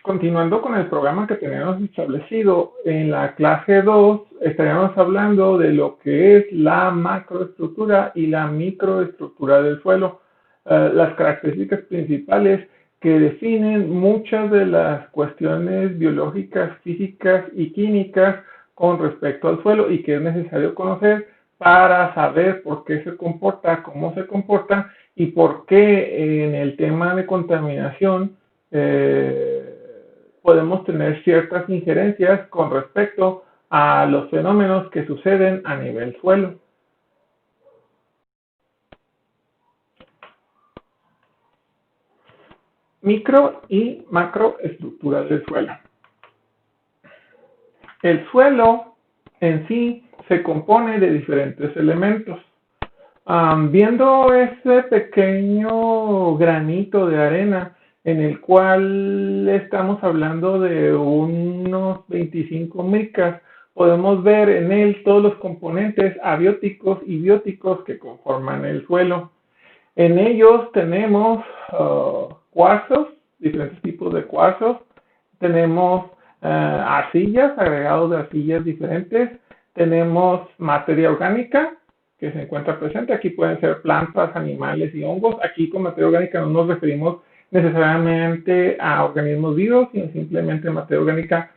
Continuando con el programa que teníamos establecido, en la clase 2 estaríamos hablando de lo que es la macroestructura y la microestructura del suelo, las características principales que definen muchas de las cuestiones biológicas, físicas y químicas con respecto al suelo y que es necesario conocer para saber por qué se comporta, cómo se comporta y por qué en el tema de contaminación podemos tener ciertas injerencias con respecto a los fenómenos que suceden a nivel suelo. Micro y macroestructuras del suelo. El suelo en sí se compone de diferentes elementos. Viendo ese pequeño granito de arena en el cual estamos hablando de unos 25 micras, podemos ver en él todos los componentes abióticos y bióticos que conforman el suelo. En ellos tenemos cuarzos, diferentes tipos de cuarzos, tenemos arcillas, agregados de arcillas diferentes, tenemos materia orgánica que se encuentra presente, aquí pueden ser plantas, animales y hongos. Aquí con materia orgánica no nos referimos necesariamente a organismos vivos, sino simplemente materia orgánica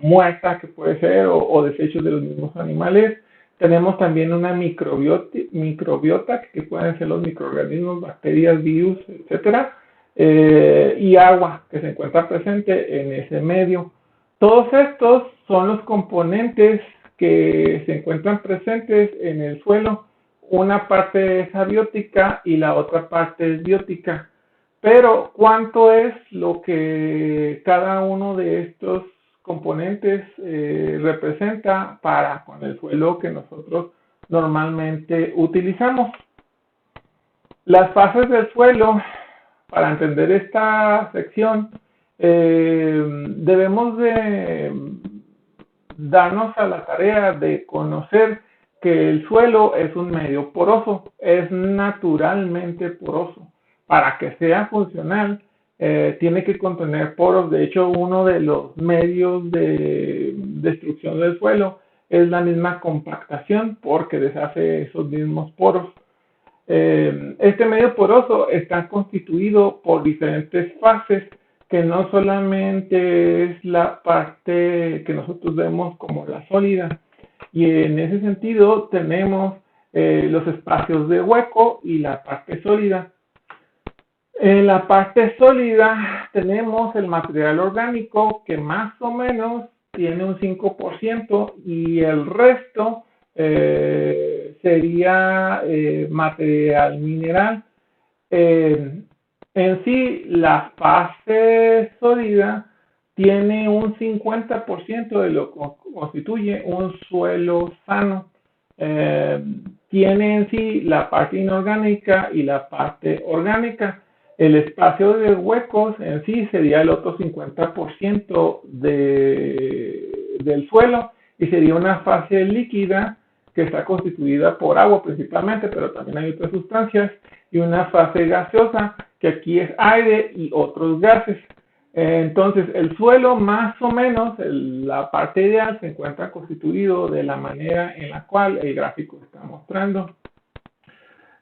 muerta que puede ser o desechos de los mismos animales. Tenemos también una microbiota que pueden ser los microorganismos, bacterias, virus, etcétera, y agua que se encuentra presente en ese medio. Todos estos son los componentes que se encuentran presentes en el suelo. Una parte es abiótica y la otra parte es biótica. Pero, ¿cuánto es lo que cada uno de estos componentes representa para con el suelo que nosotros normalmente utilizamos? Las fases del suelo, para entender esta sección, debemos de darnos a la tarea de conocer que el suelo es un medio poroso, es naturalmente poroso. Para que sea funcional, tiene que contener poros. De hecho, uno de los medios de destrucción del suelo es la misma compactación, porque deshace esos mismos poros. Este medio poroso está constituido por diferentes fases, que no solamente es la parte que nosotros vemos como la sólida, y en ese sentido tenemos los espacios de hueco y la parte sólida. En la parte sólida tenemos el material orgánico, que más o menos tiene un 5%, y el resto sería material mineral. En sí, la fase sólida tiene un 50% de lo que constituye un suelo sano. Tiene en sí la parte inorgánica y la parte orgánica. El espacio de huecos en sí sería el otro 50% del suelo, y sería una fase líquida que está constituida por agua principalmente, pero también hay otras sustancias, y una fase gaseosa, que aquí es aire y otros gases. Entonces, el suelo más o menos, la parte ideal, se encuentra constituido de la manera en la cual el gráfico está mostrando.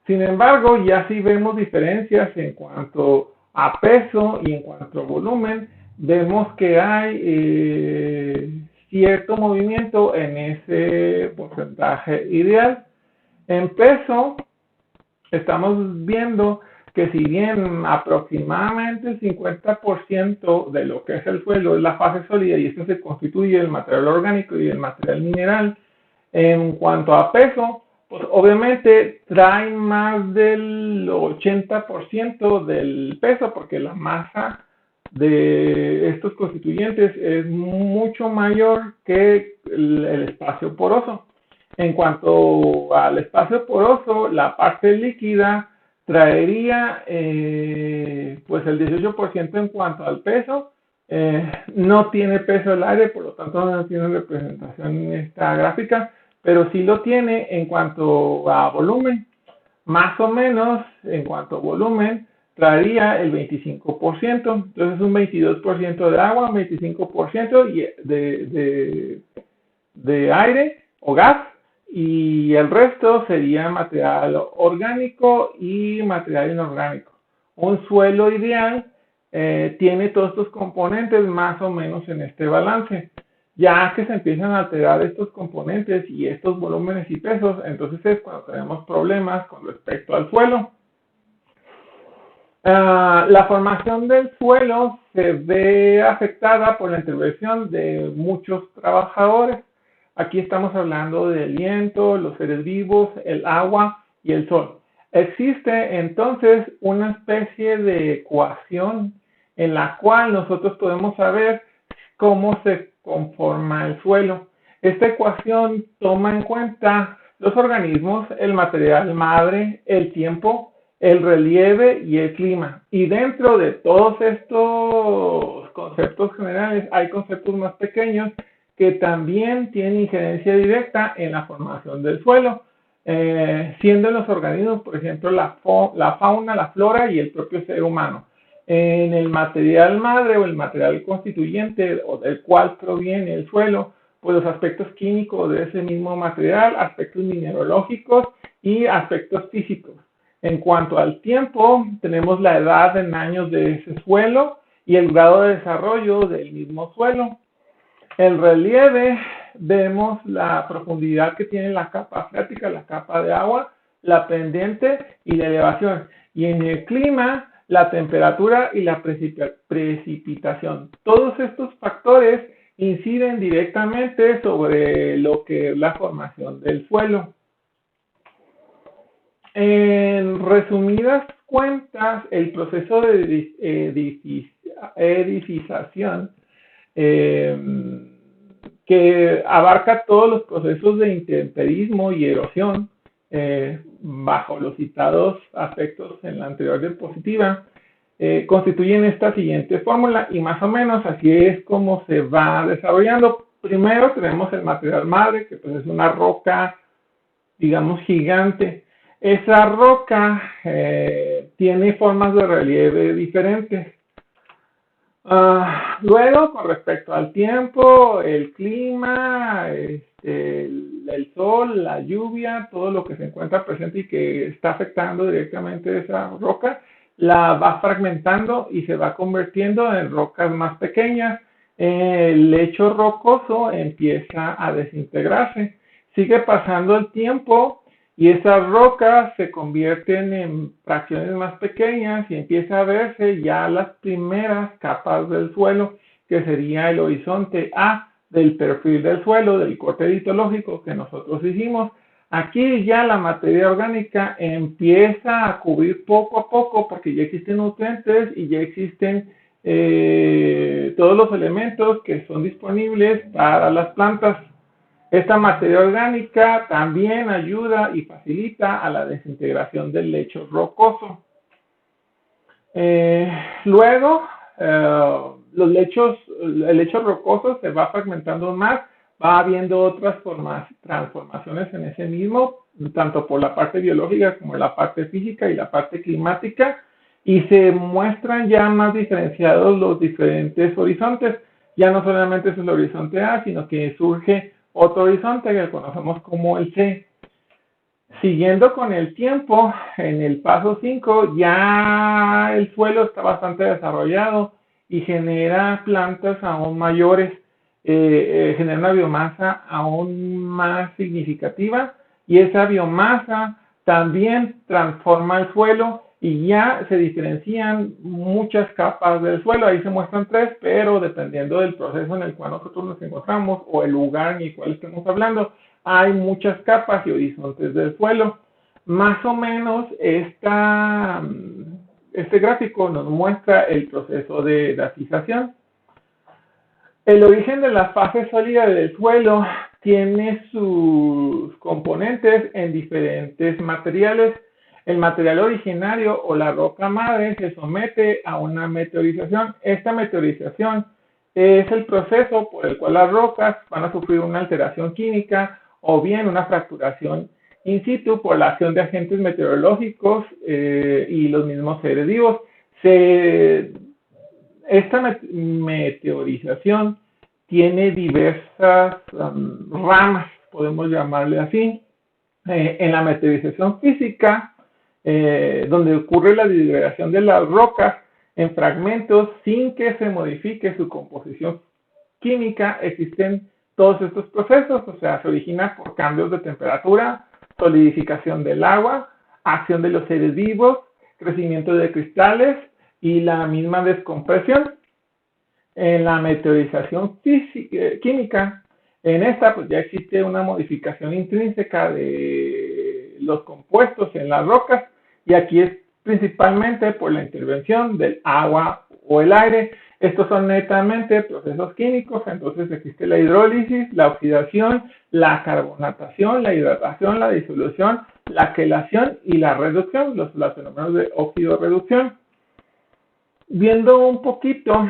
Sin embargo, ya sí vemos diferencias en cuanto a peso y en cuanto a volumen. Vemos que hay cierto movimiento en ese porcentaje ideal. En peso, estamos viendo que si bien aproximadamente el 50% de lo que es el suelo es la fase sólida, y esto se constituye el material orgánico y el material mineral, en cuanto a peso, pues obviamente trae más del 80% del peso, porque la masa de estos constituyentes es mucho mayor que el espacio poroso. En cuanto al espacio poroso, la parte líquida traería pues el 18% en cuanto al peso. No tiene peso el aire, por lo tanto no tiene representación en esta gráfica, pero sí lo tiene en cuanto a volumen. Más o menos, en cuanto a volumen, traería el 25%. Entonces un 22% de agua, un 25% de aire o gas, y el resto sería material orgánico y material inorgánico. Un suelo ideal tiene todos estos componentes más o menos en este balance. Ya que se empiezan a alterar estos componentes y estos volúmenes y pesos, entonces es cuando tenemos problemas con respecto al suelo. La formación del suelo se ve afectada por la intervención de muchos trabajadores. Aquí estamos hablando del viento, los seres vivos, el agua y el sol. Existe entonces una especie de ecuación en la cual nosotros podemos saber cómo se conforma el suelo. Esta ecuación toma en cuenta los organismos, el material madre, el tiempo, el relieve y el clima. Y dentro de todos estos conceptos generales hay conceptos más pequeños que también tienen injerencia directa en la formación del suelo, siendo los organismos, por ejemplo, la fauna, la flora y el propio ser humano. En el material madre o el material constituyente o del cual proviene el suelo, pues los aspectos químicos de ese mismo material, aspectos mineralógicos y aspectos físicos. En cuanto al tiempo, tenemos la edad en años de ese suelo y el grado de desarrollo del mismo suelo. El relieve, vemos la profundidad que tiene la capa freática, la capa de agua, la pendiente y la elevación. Y en el clima, la temperatura y la precipitación. Todos estos factores inciden directamente sobre lo que es la formación del suelo. En resumidas cuentas, el proceso de edificación que abarca todos los procesos de intemperismo y erosión, bajo los citados aspectos en la anterior diapositiva, constituyen esta siguiente fórmula y más o menos así es como se va desarrollando. Primero tenemos el material madre, que pues es una roca, digamos, gigante. Esa roca tiene formas de relieve diferentes. Luego, con respecto al tiempo, el clima, el sol, la lluvia, todo lo que se encuentra presente y que está afectando directamente esa roca, la va fragmentando y se va convirtiendo en rocas más pequeñas. El lecho rocoso empieza a desintegrarse. Sigue pasando el tiempo y esas rocas se convierten en fracciones más pequeñas y empieza a verse ya las primeras capas del suelo, que sería el horizonte A del perfil del suelo, del corte litológico que nosotros hicimos. Aquí ya la materia orgánica empieza a cubrir poco a poco porque ya existen nutrientes y ya existen todos los elementos que son disponibles para las plantas. Esta materia orgánica también ayuda y facilita a la desintegración del lecho rocoso. Luego, el lecho rocoso se va fragmentando más, va habiendo otras transformaciones en ese mismo, tanto por la parte biológica como la parte física y la parte climática, y se muestran ya más diferenciados los diferentes horizontes. Ya no solamente es el horizonte A, sino que surge otro horizonte que conocemos como el C. Siguiendo con el tiempo, en el paso 5 ya el suelo está bastante desarrollado y genera plantas aún mayores, genera una biomasa aún más significativa y esa biomasa también transforma el suelo y ya se diferencian muchas capas del suelo. Ahí se muestran 3, pero dependiendo del proceso en el cual nosotros nos encontramos o el lugar en el cual estemos hablando, hay muchas capas y horizontes del suelo. Más o menos este gráfico nos muestra el proceso de dacización. El origen de la fase sólida del suelo tiene sus componentes en diferentes materiales. El material originario o la roca madre se somete a una meteorización. Esta meteorización es el proceso por el cual las rocas van a sufrir una alteración química o bien una fracturación in situ por la acción de agentes meteorológicos y los mismos seres vivos. Se, esta meteorización tiene diversas ramas, podemos llamarle así. En la meteorización física, donde ocurre la disgregación de las rocas en fragmentos sin que se modifique su composición química, existen todos estos procesos, o sea, se origina por cambios de temperatura, solidificación del agua, acción de los seres vivos, crecimiento de cristales y la misma descompresión. En la meteorización química, en esta pues ya existe una modificación intrínseca de los compuestos en las rocas y aquí es principalmente por la intervención del agua o el aire. Estos son netamente procesos químicos, entonces existe la hidrólisis, la oxidación, la carbonatación, la hidratación, la disolución, la quelación y la reducción, los fenómenos de óxido-reducción. Viendo un poquito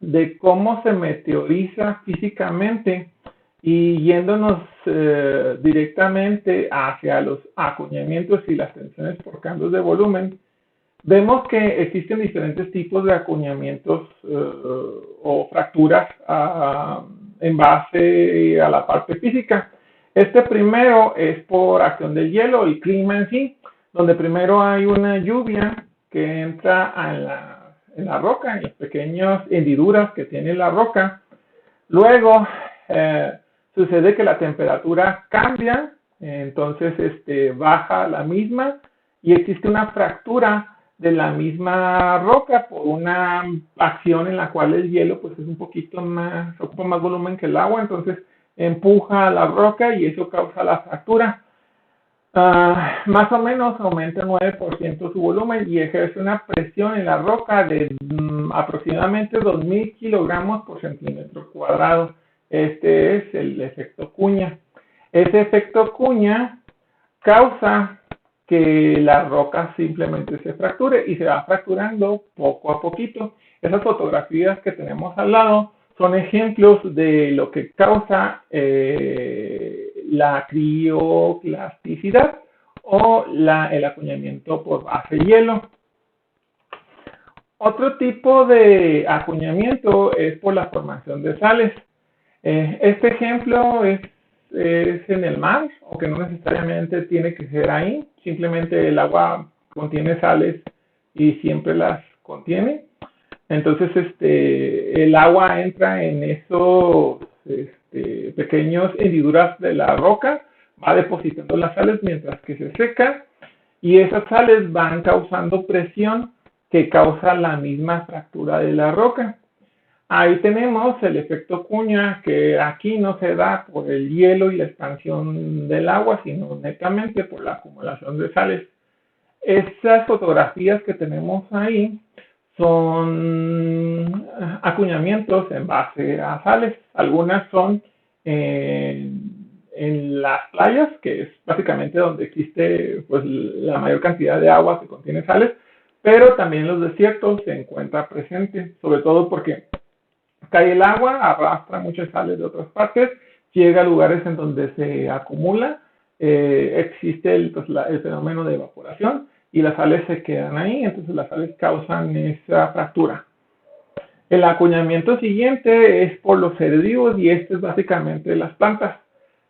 de cómo se meteoriza físicamente y yéndonos directamente hacia los acuñamientos y las tensiones por cambios de volumen, vemos que existen diferentes tipos de acuñamientos o fracturas en base a la parte física. Este primero es por acción del hielo, el clima en sí, donde primero hay una lluvia que entra en la roca, en las pequeñas hendiduras que tiene la roca. Luego sucede que la temperatura cambia, entonces baja la misma y existe una fractura de la misma roca por una acción en la cual el hielo pues es un poquito más, ocupa más volumen que el agua, entonces empuja a la roca y eso causa la fractura. Más o menos aumenta 9% su volumen y ejerce una presión en la roca de aproximadamente 2.000 kilogramos por centímetro cuadrado. Este es el efecto cuña. Ese efecto cuña causa que la roca simplemente se fracture y se va fracturando poco a poquito. Esas fotografías que tenemos al lado son ejemplos de lo que causa la crioclasticidad o el acuñamiento por base de hielo. Otro tipo de acuñamiento es por la formación de sales. Este ejemplo es en el mar, o que no necesariamente tiene que ser ahí, simplemente el agua contiene sales y siempre las contiene. Entonces el agua entra en esos pequeños hendiduras de la roca, va depositando las sales mientras que se seca y esas sales van causando presión que causa la misma fractura de la roca. Ahí tenemos el efecto cuña, que aquí no se da por el hielo y la expansión del agua, sino netamente por la acumulación de sales. Esas fotografías que tenemos ahí son acuñamientos en base a sales. Algunas son en las playas, que es básicamente donde existe pues, la mayor cantidad de agua que contiene sales, pero también en los desiertos se encuentra presente, sobre todo porque cae el agua, arrastra muchas sales de otras partes, llega a lugares en donde se acumula, existe el fenómeno de evaporación y las sales se quedan ahí, entonces las sales causan esa fractura. El acuñamiento siguiente es por los seres vivos y este es básicamente las plantas.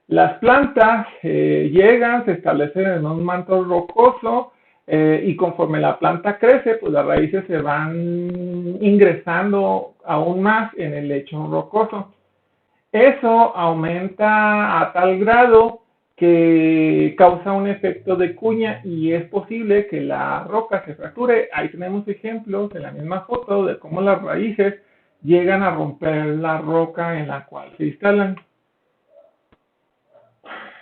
Las plantas llegan, se establecen en un manto rocoso y conforme la planta crece, pues las raíces se van ingresando aún más en el lecho rocoso. Eso aumenta a tal grado que causa un efecto de cuña y es posible que la roca se fracture. Ahí tenemos ejemplos en la misma foto de cómo las raíces llegan a romper la roca en la cual se instalan.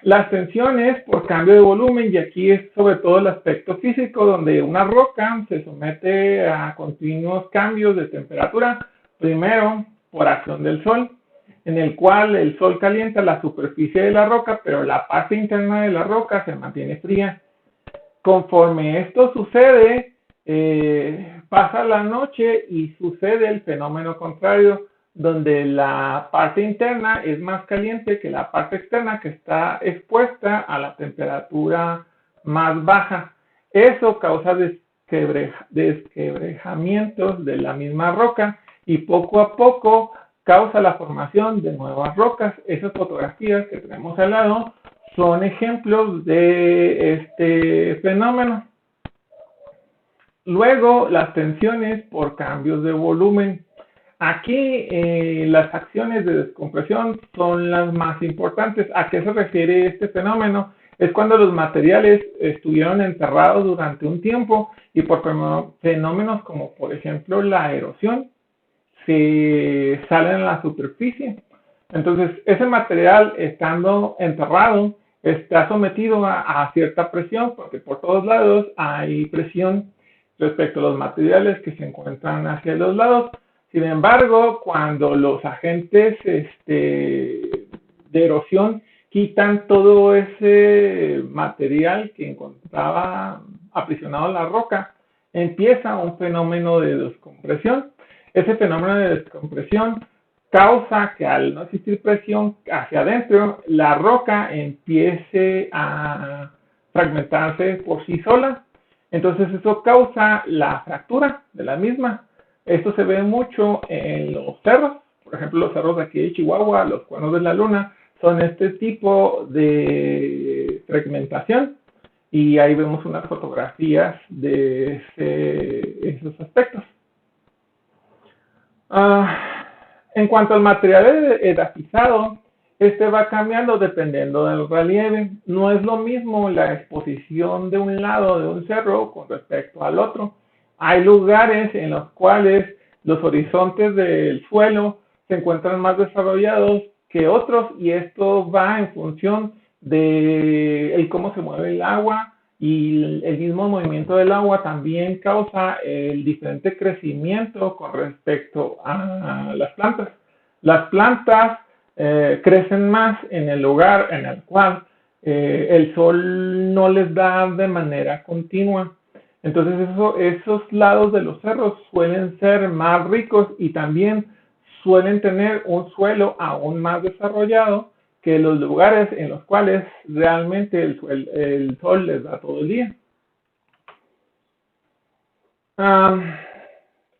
Las tensiones por cambio de volumen, y aquí es sobre todo el aspecto físico, donde una roca se somete a continuos cambios de temperatura, primero por acción del sol, en el cual el sol calienta la superficie de la roca, pero la parte interna de la roca se mantiene fría. Conforme esto sucede, pasa la noche y sucede el fenómeno contrario, donde la parte interna es más caliente que la parte externa que está expuesta a la temperatura más baja. Eso causa desquebrajamientos de la misma roca y poco a poco causa la formación de nuevas rocas. Esas fotografías que tenemos al lado son ejemplos de este fenómeno. Luego, las tensiones por cambios de volumen. Aquí las acciones de descompresión son las más importantes. ¿A qué se refiere este fenómeno? Es cuando los materiales estuvieron enterrados durante un tiempo y por fenómenos como por ejemplo la erosión se salen a la superficie. Entonces ese material estando enterrado está sometido a cierta presión porque por todos lados hay presión respecto a los materiales que se encuentran hacia los lados. Sin embargo, cuando los agentes de erosión quitan todo ese material que encontraba aprisionado en la roca, empieza un fenómeno de descompresión. Ese fenómeno de descompresión causa que al no existir presión hacia adentro, la roca empiece a fragmentarse por sí sola. Entonces eso causa la fractura de la misma. Esto se ve mucho en los cerros, por ejemplo los cerros de aquí de Chihuahua, los Cuernos de la Luna, son este tipo de fragmentación y ahí vemos unas fotografías de esos aspectos. En cuanto al material edafizado, este va cambiando dependiendo del relieve. No es lo mismo la exposición de un lado de un cerro con respecto al otro. Hay lugares en los cuales los horizontes del suelo se encuentran más desarrollados que otros y esto va en función de cómo se mueve el agua y el mismo movimiento del agua también causa el diferente crecimiento con respecto a las plantas. Las plantas crecen más en el lugar en el cual el sol no les da de manera continua. Entonces esos lados de los cerros suelen ser más ricos y también suelen tener un suelo aún más desarrollado que los lugares en los cuales realmente el sol les da todo el día.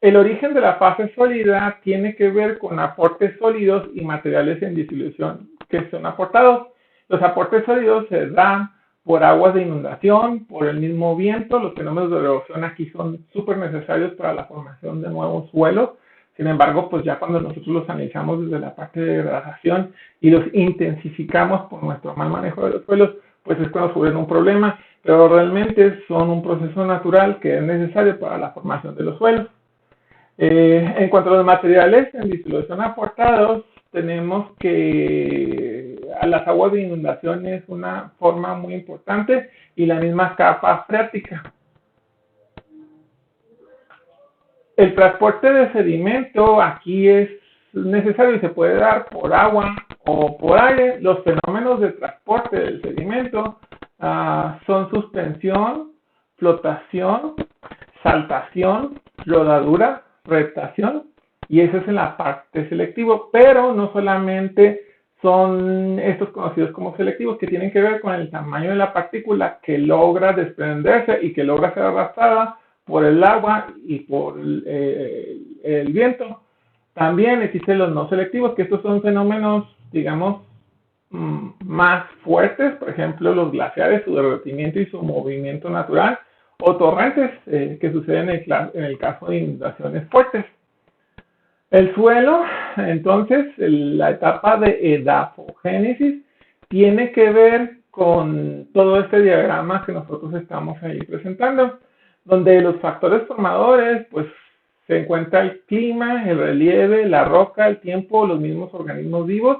El origen de la fase sólida tiene que ver con aportes sólidos y materiales en disolución que son aportados. Los aportes sólidos se dan por aguas de inundación, por el mismo viento. Los fenómenos de erosión aquí son súper necesarios para la formación de nuevos suelos. Sin embargo, pues ya cuando nosotros los analizamos desde la parte de degradación y los intensificamos por nuestro mal manejo de los suelos, pues es cuando surge un problema, pero realmente son un proceso natural que es necesario para la formación de los suelos. En cuanto a los materiales en disolución aportados, tenemos que a las aguas de inundación es una forma muy importante y la misma capa freática. El transporte de sedimento aquí es necesario y se puede dar por agua o por aire. Los fenómenos de transporte del sedimento son suspensión, flotación, saltación, rodadura, reptación, y eso es en la parte selectivo, pero no solamente son estos conocidos como selectivos, que tienen que ver con el tamaño de la partícula que logra desprenderse y que logra ser arrastrada por el agua y por el viento. También existen los no selectivos, que estos son fenómenos, digamos, más fuertes, por ejemplo, los glaciares, su derretimiento y su movimiento natural, o torrentes que suceden en el caso de inundaciones fuertes. El suelo, entonces, la etapa de edafogénesis tiene que ver con todo este diagrama que nosotros estamos ahí presentando, donde los factores formadores, pues, se encuentra el clima, el relieve, la roca, el tiempo, los mismos organismos vivos,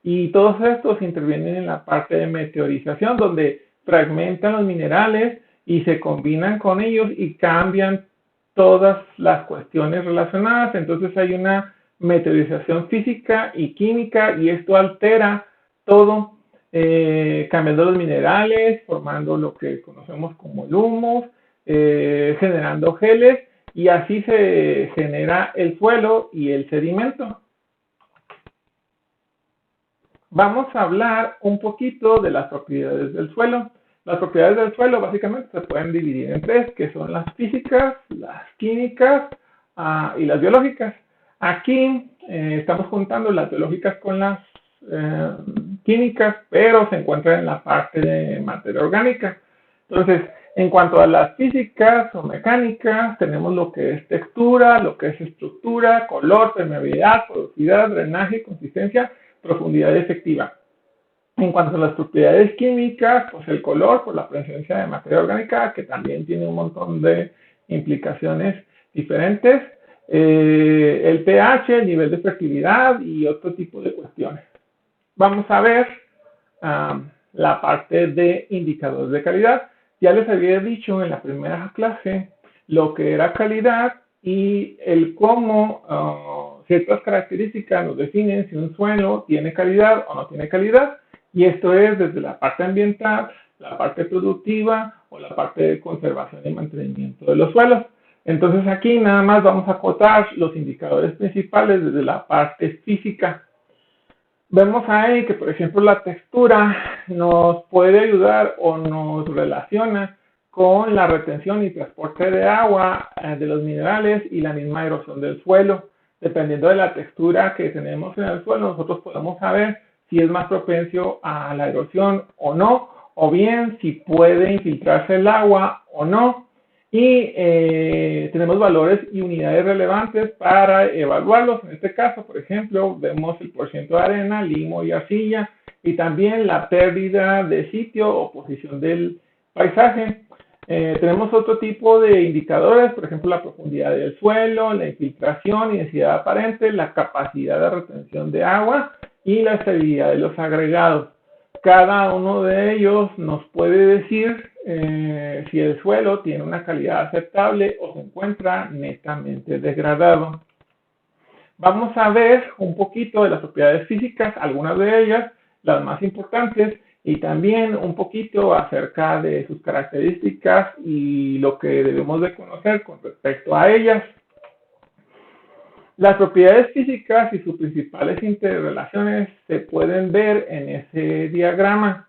y todos estos intervienen en la parte de meteorización, donde fragmentan los minerales y se combinan con ellos y cambian todas las cuestiones relacionadas. Entonces hay una meteorización física y química y esto altera todo, cambiando los minerales, formando lo que conocemos como el humus, generando geles y así se genera el suelo y el sedimento. Vamos a hablar un poquito de las propiedades del suelo. Las propiedades del suelo básicamente se pueden dividir en tres, que son las físicas, las químicas y las biológicas. Aquí estamos juntando las biológicas con las químicas, pero se encuentran en la parte de materia orgánica. Entonces, en cuanto a las físicas o mecánicas, tenemos lo que es textura, lo que es estructura, color, permeabilidad, porosidad, drenaje, consistencia, profundidad efectiva. En cuanto a las propiedades químicas, pues el color por la presencia de materia orgánica, que también tiene un montón de implicaciones diferentes, el pH, el nivel de fertilidad y otro tipo de cuestiones. Vamos a ver la parte de indicadores de calidad. Ya les había dicho en la primera clase lo que era calidad y el cómo ciertas características nos definen si un suelo tiene calidad o no tiene calidad. Y esto es desde la parte ambiental, la parte productiva o la parte de conservación y mantenimiento de los suelos. Entonces aquí nada más vamos a acotar los indicadores principales desde la parte física. Vemos ahí que, por ejemplo, la textura nos puede ayudar o nos relaciona con la retención y transporte de agua, de los minerales y la misma erosión del suelo. Dependiendo de la textura que tenemos en el suelo, nosotros podemos saber si es más propenso a la erosión o no, o bien si puede infiltrarse el agua o no. Y tenemos valores y unidades relevantes para evaluarlos. En este caso, por ejemplo, vemos el porcentaje de arena, limo y arcilla, y también la pérdida de sitio o posición del paisaje. Tenemos otro tipo de indicadores, por ejemplo, la profundidad del suelo, la infiltración y densidad aparente, la capacidad de retención de agua y la estabilidad de los agregados. Cada uno de ellos nos puede decir si el suelo tiene una calidad aceptable o se encuentra netamente degradado. Vamos a ver un poquito de las propiedades físicas, algunas de ellas, las más importantes, y también un poquito acerca de sus características y lo que debemos de conocer con respecto a ellas. Las propiedades físicas y sus principales interrelaciones se pueden ver en ese diagrama.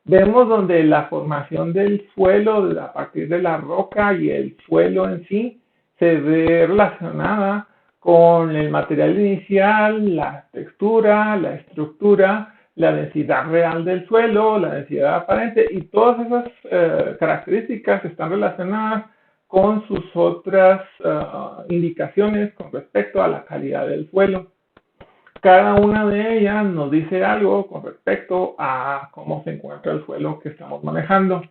Vemos donde la formación del suelo a partir de la roca y el suelo en sí se ve relacionada con el material inicial, la textura, la estructura, la densidad real del suelo, la densidad aparente, y todas esas características están relacionadas con sus otras indicaciones con respecto a la calidad del suelo. Cada una de ellas nos dice algo con respecto a cómo se encuentra el suelo que estamos manejando.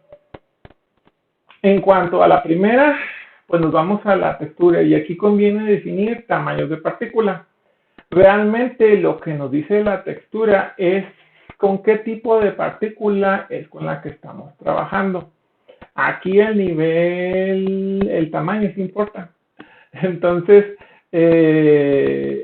En cuanto a la primera, pues nos vamos a la textura y aquí conviene definir tamaños de partícula. Realmente lo que nos dice la textura es con qué tipo de partícula es con la que estamos trabajando. Aquí el nivel, el tamaño sí importa. Entonces,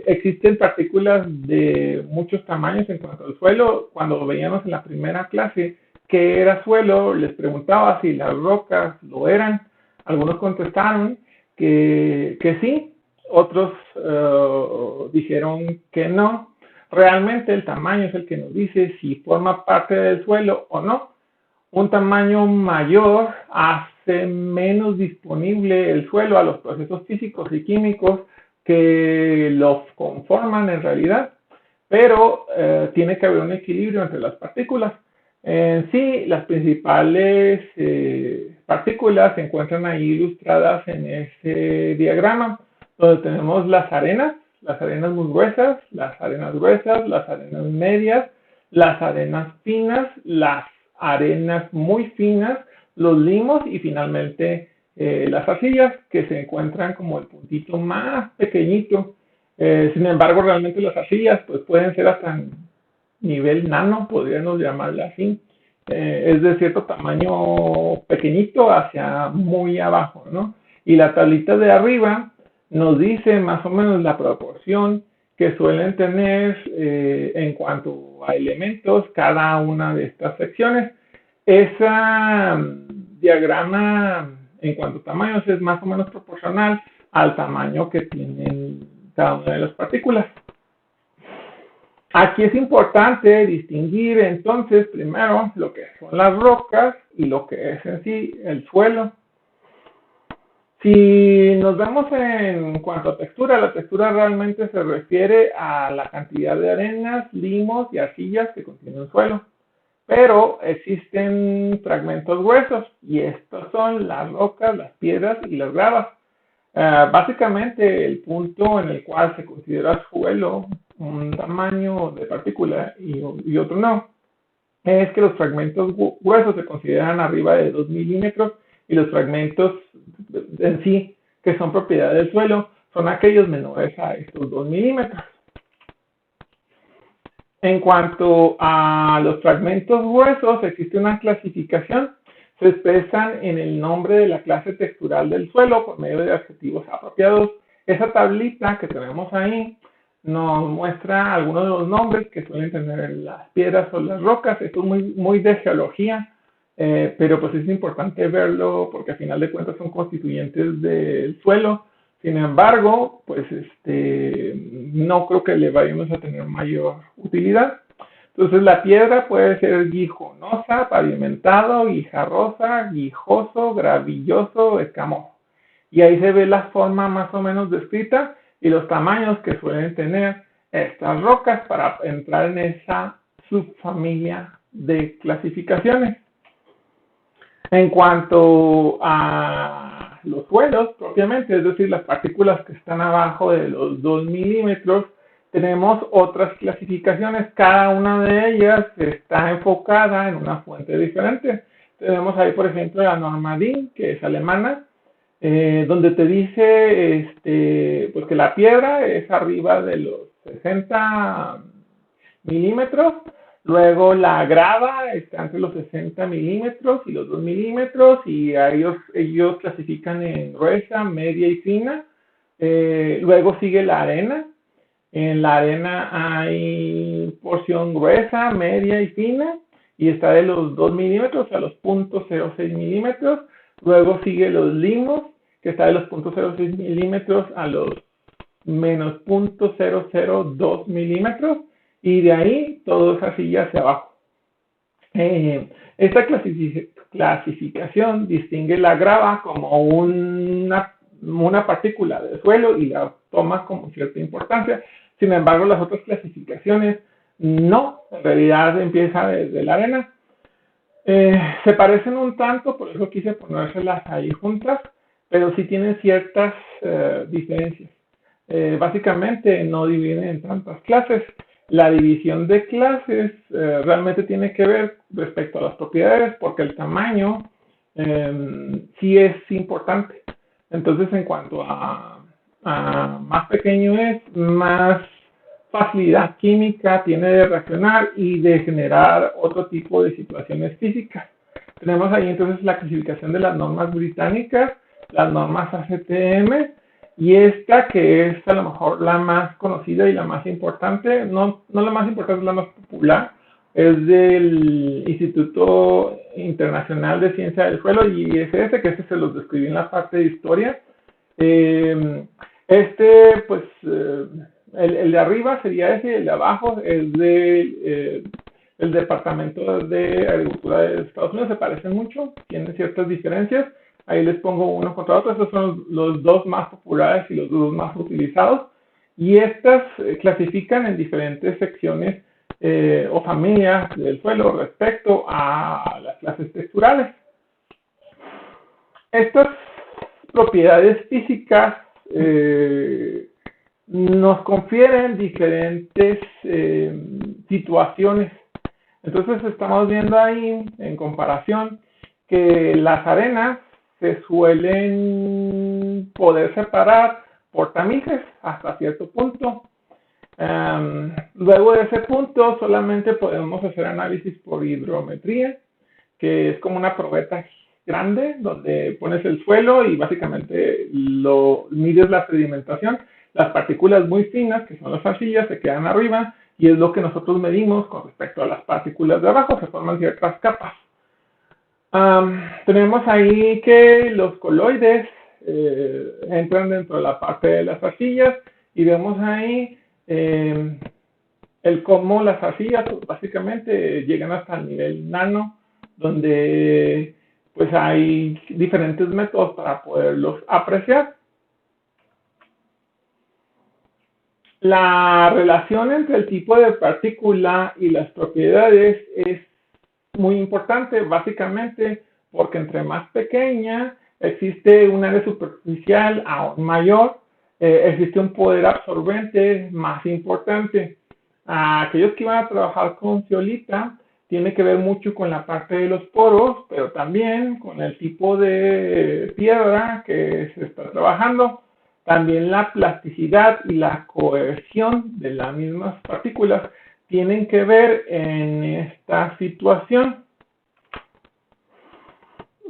existen partículas de muchos tamaños en cuanto al suelo. Cuando veíamos en la primera clase qué era suelo, les preguntaba si las rocas lo eran. Algunos contestaron que sí, otros dijeron que no. Realmente el tamaño es el que nos dice si forma parte del suelo o no. Un tamaño mayor hace menos disponible el suelo a los procesos físicos y químicos que los conforman en realidad, pero tiene que haber un equilibrio entre las partículas. En sí, las principales partículas se encuentran ahí ilustradas en ese diagrama, donde tenemos las arenas muy gruesas, las arenas medias, las arenas finas, las arenas muy finas, los limos y finalmente las arcillas, que se encuentran como el puntito más pequeñito. Sin embargo, realmente las arcillas pues, pueden ser hasta nivel nano, podríamos llamarla así. Es de cierto tamaño pequeñito hacia muy abajo, ¿no? Y la tablita de arriba nos dice más o menos la proporción que suelen tener en cuanto a elementos cada una de estas secciones. Ese diagrama en cuanto a tamaños es más o menos proporcional al tamaño que tienen cada una de las partículas. Aquí es importante distinguir entonces primero lo que son las rocas y lo que es en sí el suelo. Si nos vemos en cuanto a textura, la textura realmente se refiere a la cantidad de arenas, limos y arcillas que contiene el suelo. Pero existen fragmentos gruesos y estos son las rocas, las piedras y las gravas. Básicamente el punto en el cual se considera suelo un tamaño de partícula y otro no, es que los fragmentos gruesos se consideran arriba de 2 milímetros y los fragmentos en sí, que son propiedad del suelo, son aquellos menores a estos 2 milímetros. En cuanto a los fragmentos gruesos, existe una clasificación. Se expresan en el nombre de la clase textural del suelo por medio de adjetivos apropiados. Esa tablita que tenemos ahí nos muestra algunos de los nombres que suelen tener las piedras o las rocas. Esto es muy de geología, pero pues es importante verlo porque al final de cuentas son constituyentes del suelo. Sin embargo, pues no creo que le vayamos a tener mayor utilidad. Entonces la piedra puede ser guijonosa, pavimentado, guijarrosa, guijoso, gravilloso, escamoso. Y ahí se ve la forma más o menos descrita y los tamaños que suelen tener estas rocas para entrar en esa subfamilia de clasificaciones. En cuanto a los suelos propiamente, es decir, las partículas que están abajo de los 2 milímetros, tenemos otras clasificaciones. Cada una de ellas está enfocada en una fuente diferente. Tenemos ahí, por ejemplo, la norma DIN, que es alemana, donde te dice pues que la piedra es arriba de los 60 milímetros. Luego la grava está entre los 60 milímetros y los 2 milímetros y a ellos clasifican en gruesa, media y fina. Luego sigue la arena. En la arena hay porción gruesa, media y fina y está de los 2 milímetros a los 0.06 milímetros. Luego sigue los limos, que está de los 0.06 milímetros a los menos 0.002 milímetros. Y de ahí todo es así hacia abajo. Esta clasificación distingue la grava como una partícula del suelo y la toma como cierta importancia. Sin embargo, las otras clasificaciones no, en realidad empieza desde la arena. Se parecen un tanto, por eso quise ponérselas ahí juntas, pero sí tienen ciertas diferencias. Básicamente no dividen en tantas clases. La división de clases realmente tiene que ver respecto a las propiedades, porque el tamaño sí es importante. Entonces, en cuanto a más pequeño es, más facilidad química tiene de reaccionar y de generar otro tipo de situaciones físicas. Tenemos ahí entonces la clasificación de las normas británicas, las normas ACTM, y esta que es a lo mejor la más conocida y la más importante, no la más importante, es la más popular, es del Instituto Internacional de Ciencia del Suelo, IISS, que se los describí en la parte de historia. Pues, el de arriba sería ese, el de abajo es el Departamento de Agricultura de Estados Unidos, se parecen mucho, tienen ciertas diferencias. Ahí les pongo uno contra otro. Estos son los dos más populares y los dos más utilizados. Y estas clasifican en diferentes secciones o familias del suelo respecto a las clases texturales. Estas propiedades físicas nos confieren diferentes situaciones. Entonces estamos viendo ahí, en comparación, que las arenas se suelen poder separar por tamices hasta cierto punto. Luego de ese punto solamente podemos hacer análisis por hidrometría, que es como una probeta grande donde pones el suelo y básicamente mides la sedimentación. Las partículas muy finas, que son las arcillas, se quedan arriba y es lo que nosotros medimos con respecto a las partículas de abajo. Se forman ciertas capas. Tenemos ahí que los coloides entran dentro de la parte de las arcillas y vemos ahí el cómo las arcillas pues, básicamente llegan hasta el nivel nano, donde pues hay diferentes métodos para poderlos apreciar. La relación entre el tipo de partícula y las propiedades es muy importante, básicamente porque entre más pequeña existe un área superficial aún mayor, existe un poder absorbente más importante. Aquellos que van a trabajar con zeolita tiene que ver mucho con la parte de los poros, pero también con el tipo de piedra que se está trabajando. También la plasticidad y la cohesión de las mismas partículas tienen que ver en esta situación.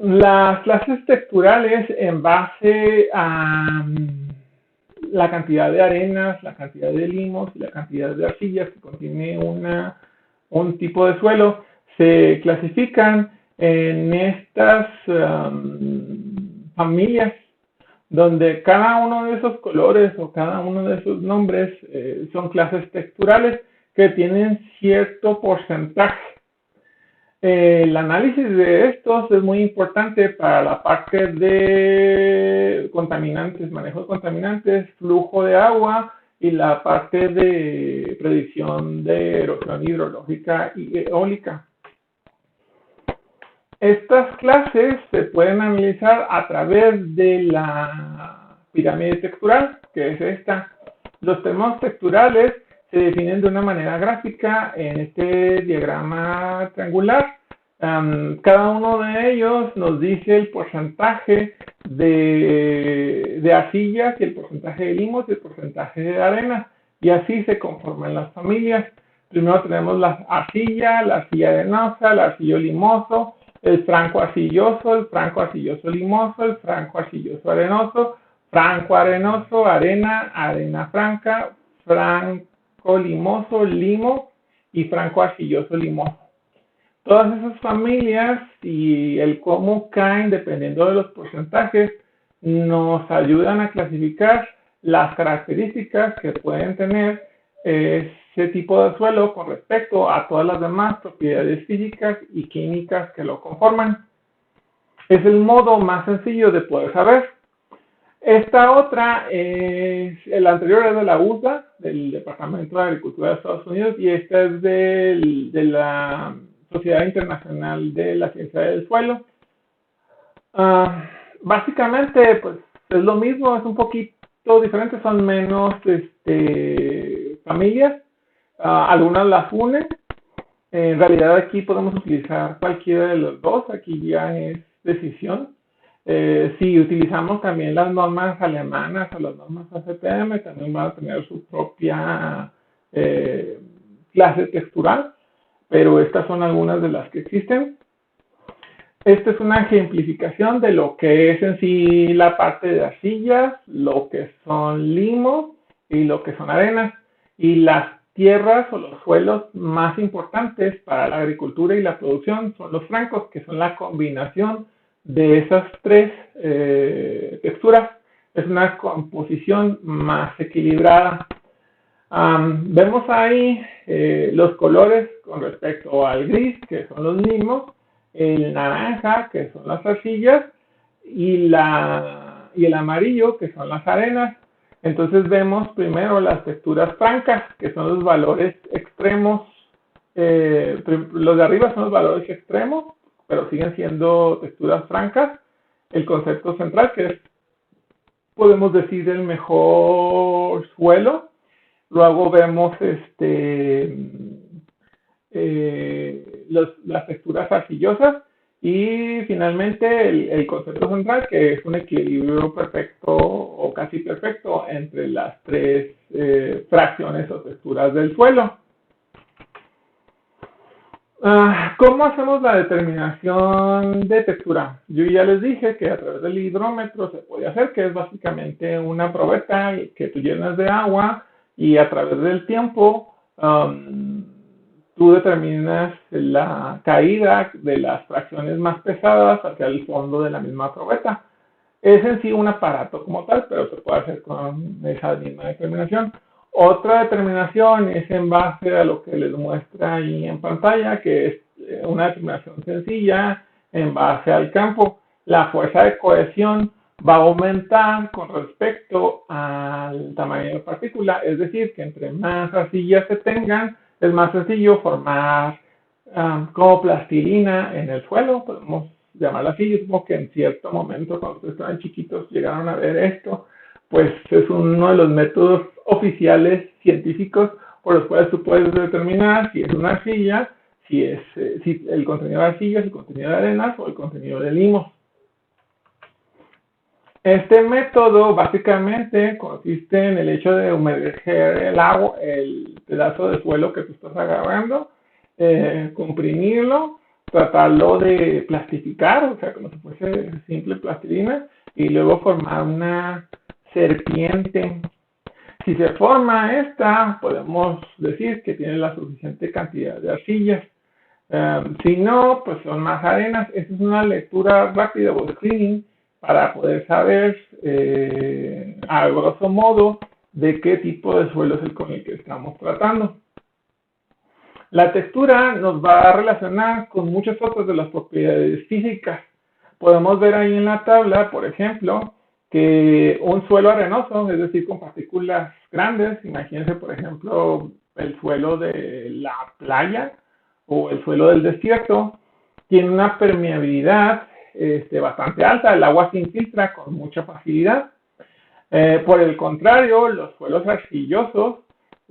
Las clases texturales en base a la cantidad de arenas, la cantidad de limos y la cantidad de arcillas que contiene un tipo de suelo se clasifican en estas familias, donde cada uno de esos colores o cada uno de esos nombres son clases texturales que tienen cierto porcentaje. El análisis de estos es muy importante para la parte de contaminantes, manejo de contaminantes, flujo de agua y la parte de predicción de erosión hidrológica y eólica. Estas clases se pueden analizar a través de la pirámide textural, que es esta. Los términos texturales se definen de una manera gráfica en este diagrama triangular. Cada uno de ellos nos dice el porcentaje de arcillas y el porcentaje de limos y el porcentaje de arena. Y así se conforman las familias. Primero tenemos la arcilla arenosa, el arcillo limoso, el franco arcilloso limoso, el franco arcilloso arenoso, franco arenoso, arena, arena franca, franco limoso, limo y franco arcilloso limoso. Todas esas familias y el cómo caen dependiendo de los porcentajes nos ayudan a clasificar las características que pueden tener ese tipo de suelo con respecto a todas las demás propiedades físicas y químicas que lo conforman. Es el modo más sencillo de poder saber. Esta otra, el anterior es de la USA, del Departamento de Agricultura de Estados Unidos, y esta es de la Sociedad Internacional de la Ciencia del Suelo. Básicamente, pues es lo mismo, es un poquito diferente, son menos familias. Algunas las unen. En realidad aquí podemos utilizar cualquiera de los dos, aquí ya es decisión. Si utilizamos también las normas alemanas o las normas ACTM, también van a tener su propia clase textural, pero estas son algunas de las que existen. Esta es una ejemplificación de lo que es en sí la parte de arcillas, lo que son limos y lo que son arenas. Y las tierras o los suelos más importantes para la agricultura y la producción son los francos, que son la combinación de esas tres texturas. Es una composición más equilibrada. Vemos ahí los colores con respecto al gris, que son los limos, el naranja, que son las arcillas, y el amarillo, que son las arenas. Entonces vemos primero las texturas francas, que son los valores extremos. Los de arriba son los valores extremos, pero siguen siendo texturas francas. El concepto central, que es, podemos decir, el mejor suelo. Luego vemos las texturas arcillosas y finalmente el concepto central, que es un equilibrio perfecto o casi perfecto entre las tres fracciones o texturas del suelo. ¿Cómo hacemos la determinación de textura? Yo ya les dije que a través del hidrómetro se puede hacer, que es básicamente una probeta que tú llenas de agua y a través del tiempo tú determinas la caída de las fracciones más pesadas hacia el fondo de la misma probeta. Es en sí un aparato como tal, pero se puede hacer con esa misma determinación. Otra determinación es en base a lo que les muestra ahí en pantalla, que es una determinación sencilla en base al campo. La fuerza de cohesión va a aumentar con respecto al tamaño de la partícula, es decir, que entre más arcillas se tengan, es más sencillo formar como plastilina en el suelo, podemos llamarlo así. Yo supongo que en cierto momento, cuando ustedes estaban chiquitos, llegaron a ver esto, pues es uno de los métodos oficiales científicos por los cuales tú puedes determinar si es una arcilla, si el contenido de arcilla, si el contenido de arenas o el contenido de limos. Este método básicamente consiste en el hecho de humedecer el agua, el pedazo de suelo que tú estás agarrando, comprimirlo, tratarlo de plastificar, o sea, como si fuese simple plastilina, y luego formar una serpiente. Si se forma esta, podemos decir que tiene la suficiente cantidad de arcillas. Si no, pues son más arenas. Esta es una lectura rápida o screening para poder saber a grosso modo de qué tipo de suelo es el con el que estamos tratando. La textura nos va a relacionar con muchas otras de las propiedades físicas. Podemos ver ahí en la tabla, por ejemplo, que un suelo arenoso, es decir, con partículas grandes, imagínense, por ejemplo, el suelo de la playa o el suelo del desierto, tiene una permeabilidad bastante alta, el agua se infiltra con mucha facilidad. Por el contrario, los suelos arcillosos,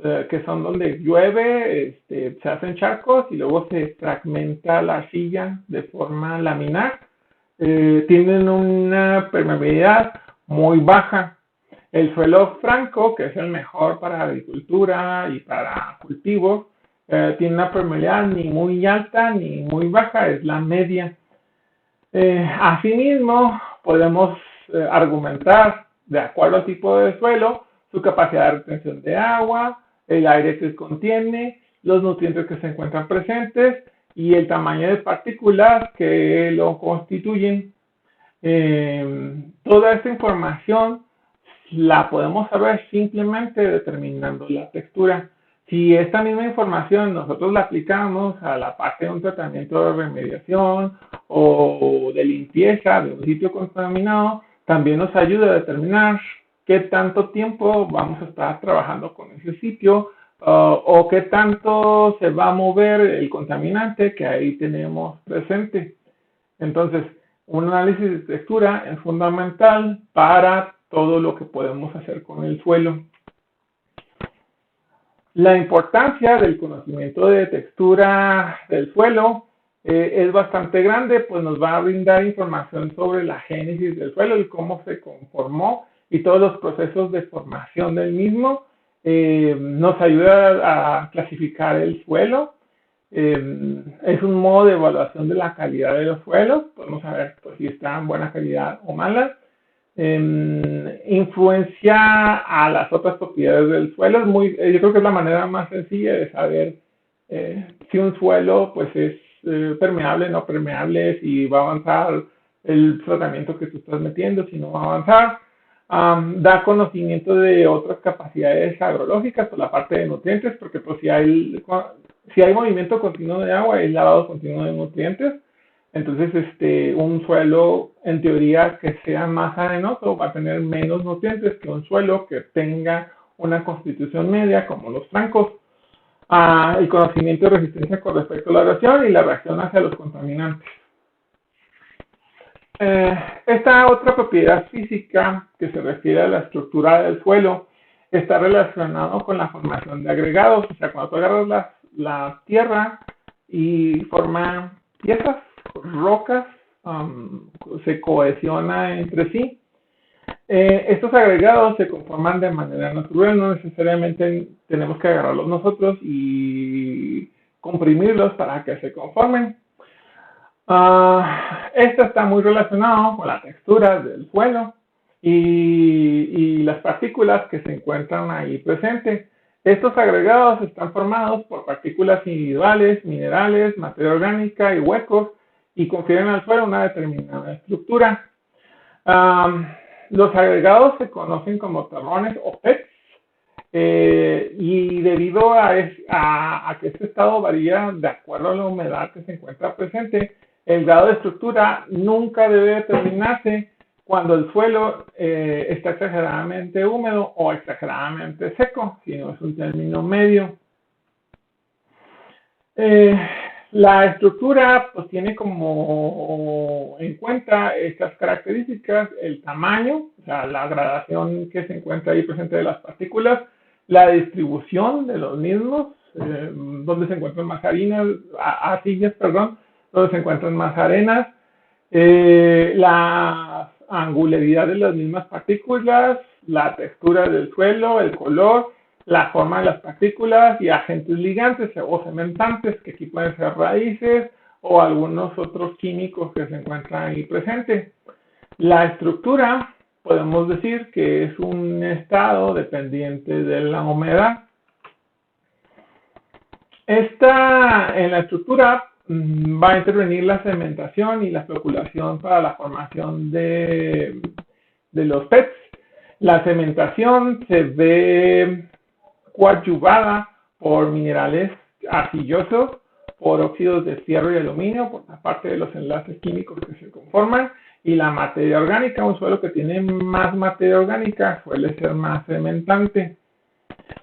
que son donde llueve, se hacen charcos y luego se fragmenta la arcilla de forma laminar, tienen una permeabilidad muy baja. El suelo franco, que es el mejor para agricultura y para cultivos, tiene una permeabilidad ni muy alta ni muy baja, es la media. Asimismo, podemos argumentar, de acuerdo al tipo de suelo, su capacidad de retención de agua, el aire que contiene, los nutrientes que se encuentran presentes y el tamaño de partículas que lo constituyen. Toda esta información la podemos saber simplemente determinando la textura. Si esta misma información nosotros la aplicamos a la parte de un tratamiento de remediación o de limpieza de un sitio contaminado, también nos ayuda a determinar qué tanto tiempo vamos a estar trabajando con ese sitio o qué tanto se va a mover el contaminante que ahí tenemos presente. Entonces, un análisis de textura es fundamental para todo lo que podemos hacer con el suelo. La importancia del conocimiento de textura del suelo es bastante grande, pues nos va a brindar información sobre la génesis del suelo y cómo se conformó y todos los procesos de formación del mismo. Nos ayuda a clasificar el suelo. Es un modo de evaluación de la calidad de los suelos. Podemos saber pues, si están en buena calidad o mala. Influencia a las otras propiedades del suelo. Yo creo que es la manera más sencilla de saber si un suelo pues, es permeable, no permeable, si va a avanzar el tratamiento que tú estás metiendo, si no va a avanzar. Da conocimiento de otras capacidades agrológicas por la parte de nutrientes, porque pues, si hay movimiento continuo de agua, hay lavado continuo de nutrientes. Entonces, un suelo, en teoría, que sea más arenoso va a tener menos nutrientes que un suelo que tenga una constitución media, como los francos. El conocimiento de resistencia con respecto a la reacción y la reacción hacia los contaminantes. Esta otra propiedad física que se refiere a la estructura del suelo está relacionado con la formación de agregados. O sea, cuando tú agarras la tierra y forma piezas, rocas, se cohesiona entre sí. Estos agregados se conforman de manera natural, no necesariamente tenemos que agarrarlos nosotros y comprimirlos para que se conformen. Esto está muy relacionado con la textura del suelo y las partículas que se encuentran ahí presentes. Estos agregados están formados por partículas individuales, minerales, materia orgánica y huecos y confieren al suelo una determinada estructura. Los agregados se conocen como terrones o pets Y debido a que este estado varía de acuerdo a la humedad que se encuentra presente, el grado de estructura nunca debe determinarse cuando el suelo está exageradamente húmedo o exageradamente seco, sino es un término medio. La estructura pues tiene como en cuenta estas características: el tamaño, o sea, la gradación que se encuentra ahí presente de las partículas, la distribución de los mismos, donde se encuentran más arcillas, donde se encuentran más arenas, la angularidad de las mismas partículas, la textura del suelo, el color, la forma de las partículas y agentes ligantes o cementantes, que aquí pueden ser raíces o algunos otros químicos que se encuentran ahí presentes. La estructura, podemos decir que es un estado dependiente de la humedad. En la estructura va a intervenir la cementación y la floculación para la formación de los PETs. La cementación se ve coadyuvada por minerales arcillosos, por óxidos de fierro y aluminio, por la parte de los enlaces químicos que se conforman, y la materia orgánica. Un suelo que tiene más materia orgánica suele ser más cementante.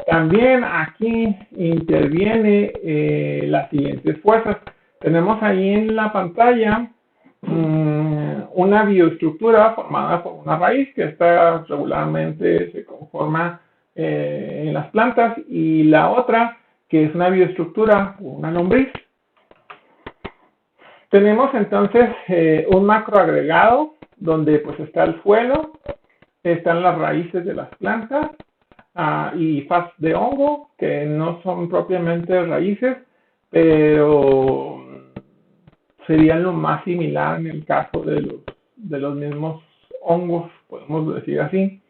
También aquí interviene las siguientes fuerzas. Tenemos ahí en la pantalla una bioestructura formada por una raíz que esta regularmente se conforma en las plantas, y la otra que es una bioestructura, una lombriz. Tenemos entonces un macroagregado donde pues está el suelo, están las raíces de las plantas y faz de hongo, que no son propiamente raíces, pero serían lo más similar en el caso de los mismos hongos, podemos decir así.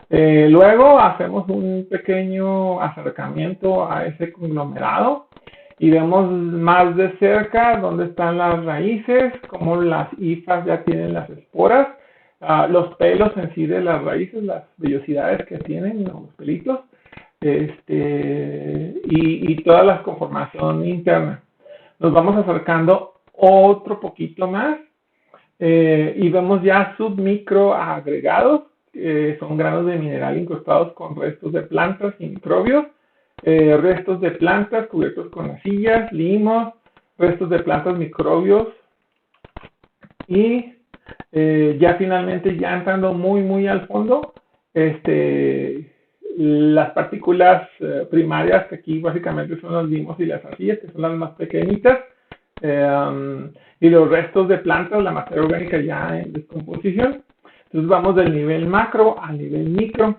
Luego hacemos un pequeño acercamiento a ese conglomerado y vemos más de cerca dónde están las raíces, cómo las hifas ya tienen las esporas, los pelos en sí de las raíces, las vellosidades que tienen, los pelitos, y toda la conformación interna. Nos vamos acercando otro poquito más y vemos ya submicroagregados, son granos de mineral incrustados con restos de plantas y microbios, restos de plantas cubiertos con arcillas, limos, restos de plantas, microbios, y ya finalmente, ya entrando muy al fondo, las partículas primarias, que aquí básicamente son los limos y las arcillas, que son las más pequeñitas, y los restos de plantas, la materia orgánica ya en descomposición. Entonces vamos del nivel macro al nivel micro.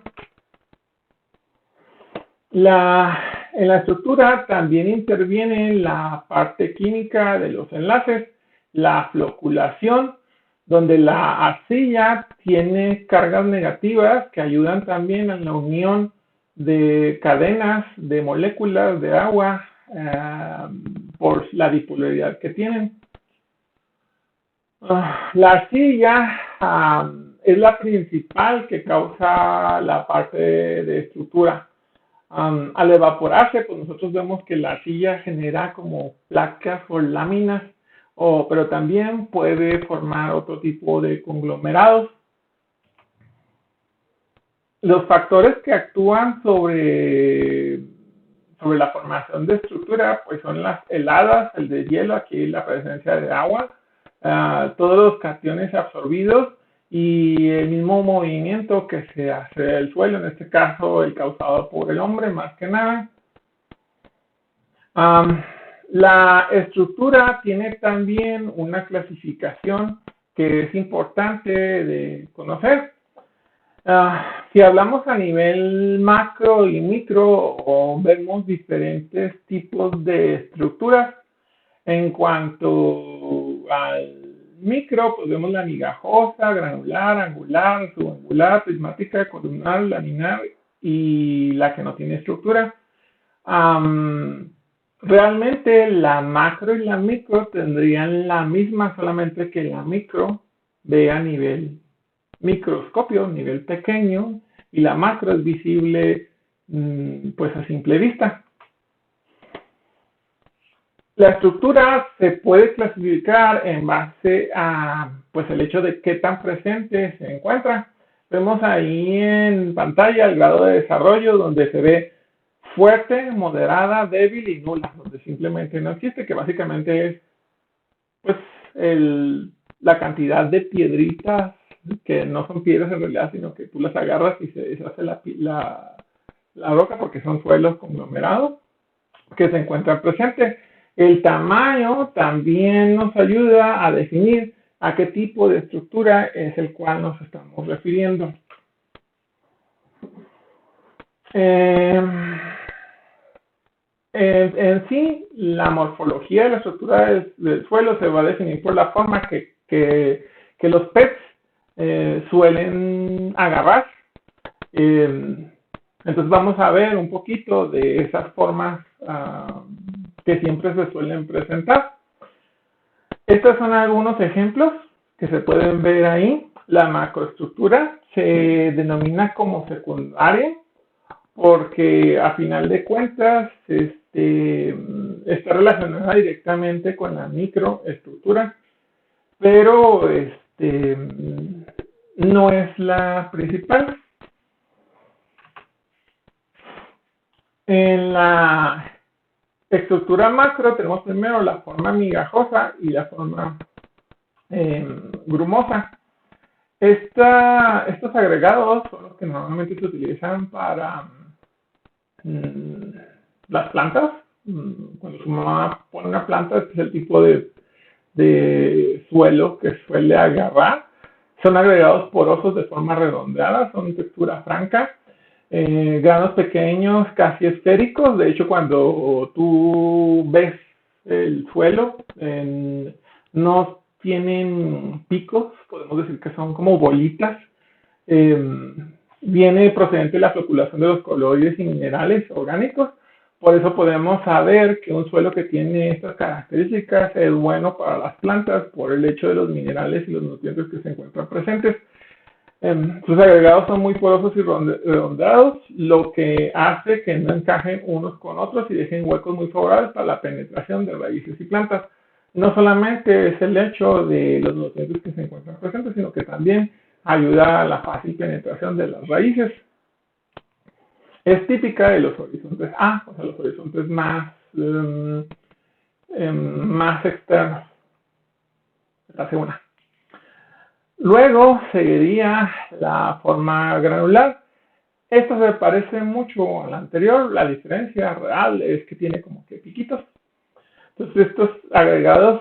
En la estructura también interviene la parte química de los enlaces, la floculación, donde la arcilla tiene cargas negativas que ayudan también a la unión de cadenas de moléculas de agua por la dipolaridad que tienen. La arcilla es la principal que causa la parte de estructura. Al evaporarse, pues nosotros vemos que la arcilla genera como placas o láminas, pero también puede formar otro tipo de conglomerados. Los factores que actúan sobre la formación de estructura pues son las heladas, el deshielo, aquí la presencia de agua, todos los cationes absorbidos y el mismo movimiento que se hace del suelo, en este caso el causado por el hombre más que nada. La estructura tiene también una clasificación que es importante de conocer. Si hablamos a nivel macro y micro, vemos diferentes tipos de estructuras. En cuanto al micro, pues vemos la migajosa, granular, angular, subangular, prismática, columnar, laminar y la que no tiene estructura. Realmente la macro y la micro tendrían la misma, solamente que la micro ve a nivel microscopio, nivel pequeño, y la macro es visible pues a simple vista. La estructura se puede clasificar en base a pues el hecho de qué tan presente se encuentra. Vemos ahí en pantalla el grado de desarrollo donde se ve fuerte, moderada, débil y nula, donde simplemente no existe, que básicamente es pues la cantidad de piedritas que no son piedras en realidad, sino que tú las agarras y se deshace la roca porque son suelos conglomerados que se encuentran presentes. El tamaño también nos ayuda a definir a qué tipo de estructura es el cual nos estamos refiriendo. En sí, la morfología de la estructura del suelo se va a definir por la forma que los pets suelen agarrar. Entonces vamos a ver un poquito de esas formas que siempre se suelen presentar. Estos son algunos ejemplos que se pueden ver ahí. La macroestructura se denomina como secundaria porque a final de cuentas está relacionada directamente con la microestructura, pero no es la principal. En la estructura macro tenemos primero la forma migajosa y la forma grumosa. Estos agregados son los que normalmente se utilizan para las plantas. Cuando su mamá pone una planta, este es el tipo de suelo que suele agarrar. Son agregados porosos de forma redondeada, son textura franca. Granos pequeños, casi esféricos. De hecho, cuando tú ves el suelo, no tienen picos, podemos decir que son como bolitas. Viene procedente de la floculación de los coloides y minerales orgánicos. Por eso podemos saber que un suelo que tiene estas características es bueno para las plantas por el hecho de los minerales y los nutrientes que se encuentran presentes. Sus agregados son muy porosos y redondeados, lo que hace que no encajen unos con otros y dejen huecos muy favorables para la penetración de raíces y plantas. No solamente es el hecho de los nutrientes que se encuentran presentes, sino que también ayuda a la fácil penetración de las raíces. Es típica de los horizontes A, o sea, los horizontes más externos. La segunda. Luego seguiría la forma granular. Esto se parece mucho a la anterior. La diferencia real es que tiene como que piquitos. Entonces estos agregados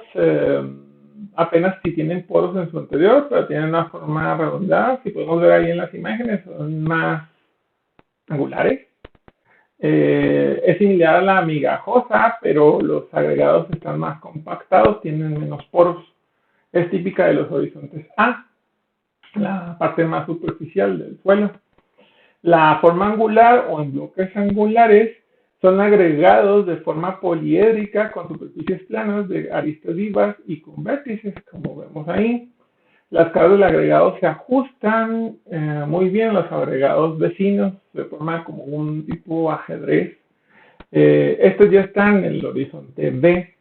apenas si tienen poros en su interior, pero tienen una forma redondeada. Si podemos ver ahí en las imágenes, son más angulares. Es similar a la migajosa, pero los agregados están más compactados, tienen menos poros. Es típica de los horizontes A, la parte más superficial del suelo. La forma angular o en bloques angulares son agregados de forma poliédrica con superficies planas de aristas vivas y con vértices, como vemos ahí. Las caras del agregado se ajustan muy bien a los agregados vecinos, de forma como un tipo ajedrez. Estos ya están en el horizonte B.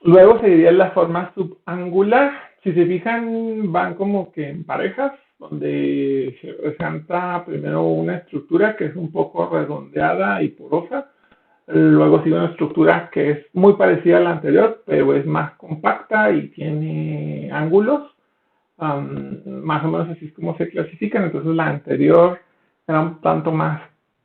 Luego seguiría la forma subangular. Si se fijan, van como que en parejas, donde se presenta primero una estructura que es un poco redondeada y porosa. Luego sigue una estructura que es muy parecida a la anterior, pero es más compacta y tiene ángulos. Más o menos así es como se clasifican. Entonces la anterior era un tanto más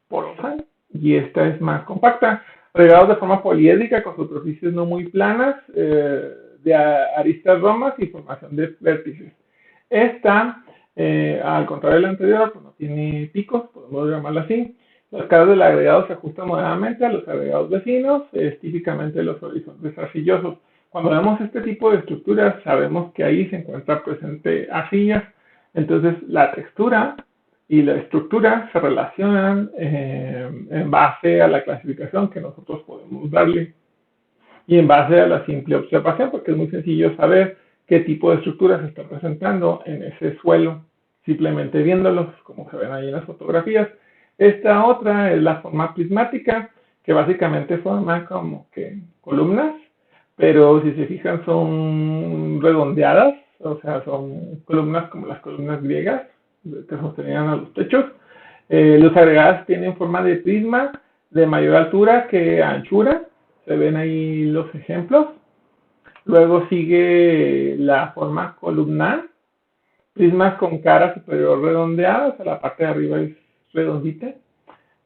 porosa y esta es más compacta. Agregados de forma poliédrica con superficies no muy planas, de aristas romas y formación de vértices. Esta, al contrario de la anterior, pues no tiene picos, podemos llamarla así. Las caras del agregado se ajustan moderadamente a los agregados vecinos, típicamente los horizontes arcillosos. Cuando vemos este tipo de estructuras, sabemos que ahí se encuentra presente arcillas. Entonces, la textura y la estructura se relacionan en base a la clasificación que nosotros podemos darle y en base a la simple observación, porque es muy sencillo saber qué tipo de estructura se está presentando en ese suelo. simplemente viéndolos, como se ven ahí en las fotografías. Esta otra es la forma prismática, que básicamente forma como que columnas, pero si se fijan son redondeadas, o sea, son columnas como las columnas griegas que sostenían a los techos. Los agregados tienen forma de prisma de mayor altura que anchura, se ven ahí los ejemplos. Luego sigue la forma columnar, prismas con cara superior redondeada, o sea, la parte de arriba es redondita.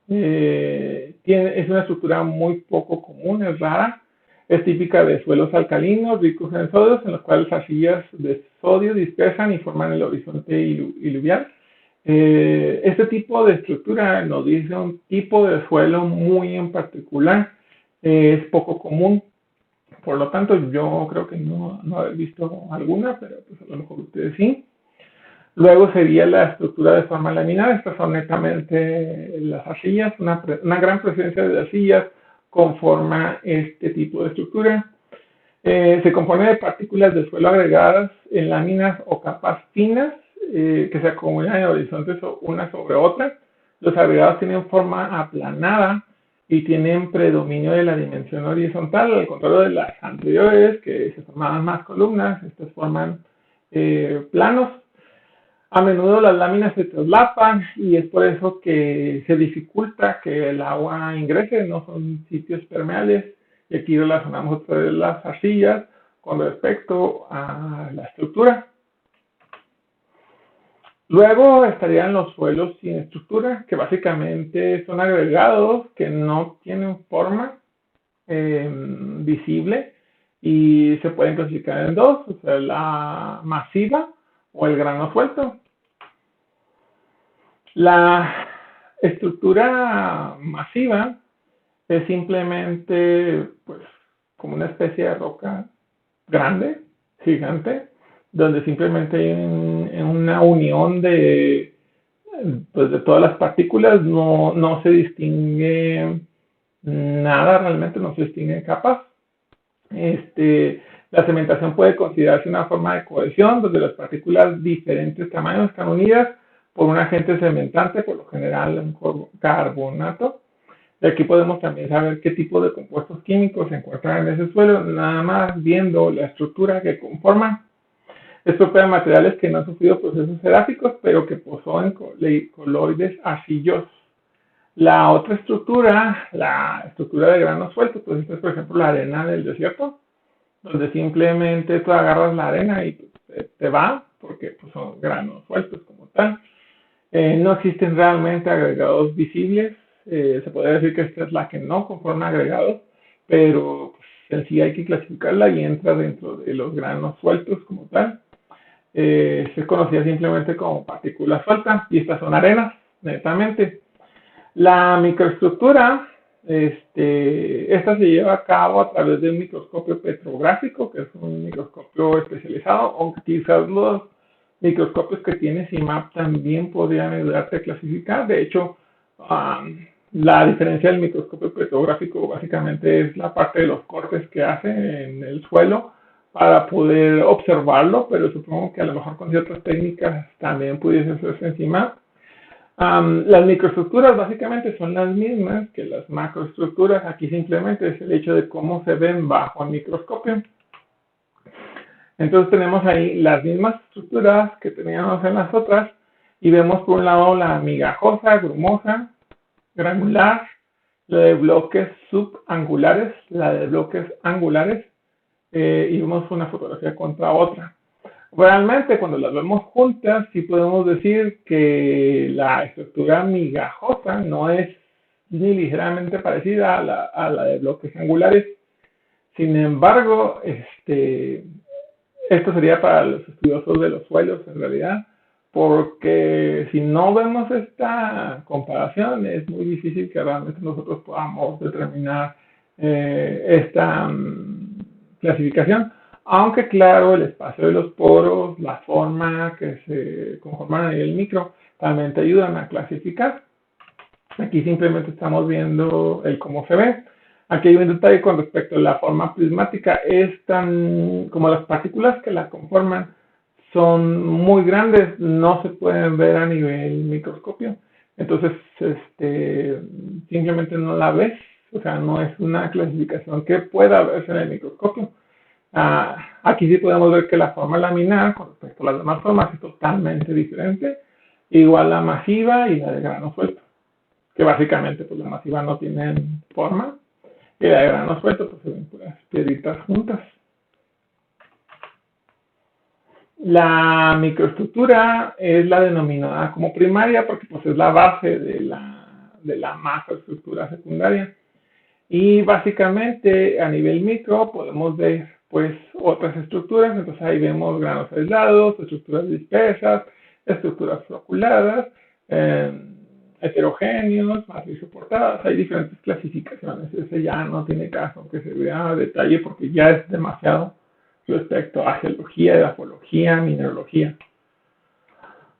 Es una estructura muy poco común, es rara. Es típica de suelos alcalinos, ricos en sodios, en los cuales las arcillas de sodio dispersan y forman el horizonte iluvial. Este tipo de estructura nos dice un tipo de suelo muy en particular. Es poco común, por lo tanto yo creo que no he visto alguna, pero pues a lo mejor ustedes sí. Luego sería la estructura de forma laminar. Estas son netamente las arcillas, una gran presencia de arcillas conforma este tipo de estructura. Se compone de partículas de suelo agregadas en láminas o capas finas que se acumulan en horizontes una sobre otra. Los agregados tienen forma aplanada y tienen predominio de la dimensión horizontal, al contrario de las anteriores, que se formaban más columnas. Estas forman planos. A menudo las láminas se traslapan y es por eso que se dificulta que el agua ingrese, no son sitios permeables. Y aquí relacionamos otra vez las arcillas con respecto a la estructura. Luego estarían los suelos sin estructura, que básicamente son agregados que no tienen forma visible y se pueden clasificar en dos, o sea, la masiva o el grano suelto. La estructura masiva es simplemente pues como una especie de roca grande, gigante, donde simplemente hay una unión de todas las partículas, no se distingue nada, realmente no se distinguen capas. La cementación puede considerarse una forma de cohesión, donde las partículas de diferentes tamaños están unidas por un agente cementante, por lo general un carbonato. De aquí podemos también saber qué tipo de compuestos químicos se encuentran en ese suelo, nada más viendo la estructura que conforman. Es propia de materiales que no han sufrido procesos seráficos, pero que poseen coloides arcillosos. La otra estructura, la estructura de granos sueltos, pues esta es por ejemplo la arena del desierto, donde simplemente tú agarras la arena y te va, porque pues, son granos sueltos como tal. No existen realmente agregados visibles. Se podría decir que esta es la que no conforma agregados, pero pues, en sí hay que clasificarla y entra dentro de los granos sueltos como tal. Se conocía simplemente como partículas sueltas y estas son arenas, netamente. La microestructura, esta se lleva a cabo a través de un microscopio petrográfico, que es un microscopio especializado, aunque quizás los microscopios que tiene CIMAP también podrían ayudarte a clasificar. De hecho, la diferencia del microscopio petrográfico básicamente es la parte de los cortes que hace en el suelo para poder observarlo, pero supongo que a lo mejor con ciertas técnicas también pudiese hacerse en CIMAP. Las microestructuras básicamente son las mismas que las macroestructuras. Aquí simplemente es el hecho de cómo se ven bajo el microscopio. Entonces tenemos ahí las mismas estructuras que teníamos en las otras y vemos por un lado la migajosa, grumosa, granular, la de bloques subangulares, la de bloques angulares y vemos una fotografía contra otra. Realmente cuando las vemos juntas sí podemos decir que la estructura migajosa no es ni ligeramente parecida a la de bloques angulares. Sin embargo, esto sería para los estudiosos de los suelos en realidad, porque si no vemos esta comparación es muy difícil que realmente nosotros podamos determinar esta clasificación. Aunque claro, el espacio de los poros, la forma que se conforman a nivel micro, también te ayudan a clasificar. Aquí simplemente estamos viendo el cómo se ve. Aquí hay un detalle con respecto a la forma prismática. Es tan como las partículas que la conforman son muy grandes, no se pueden ver a nivel microscopio. Entonces, simplemente no la ves, o sea, no es una clasificación que pueda verse en el microscopio. Aquí sí podemos ver que la forma laminar con respecto a las demás formas es totalmente diferente, igual la masiva y la de grano suelto, que básicamente pues la masiva no tiene forma y la de grano suelto pues se ven puras piedritas juntas. La microestructura es la denominada como primaria porque pues es la base de la macroestructura secundaria. Y básicamente a nivel micro podemos ver pues otras estructuras, entonces ahí vemos granos aislados, estructuras dispersas, estructuras floculadas, heterogéneos, matriz soportadas, hay diferentes clasificaciones, ese ya no tiene caso que se vea a detalle porque ya es demasiado respecto a geología, grafología, mineralogía.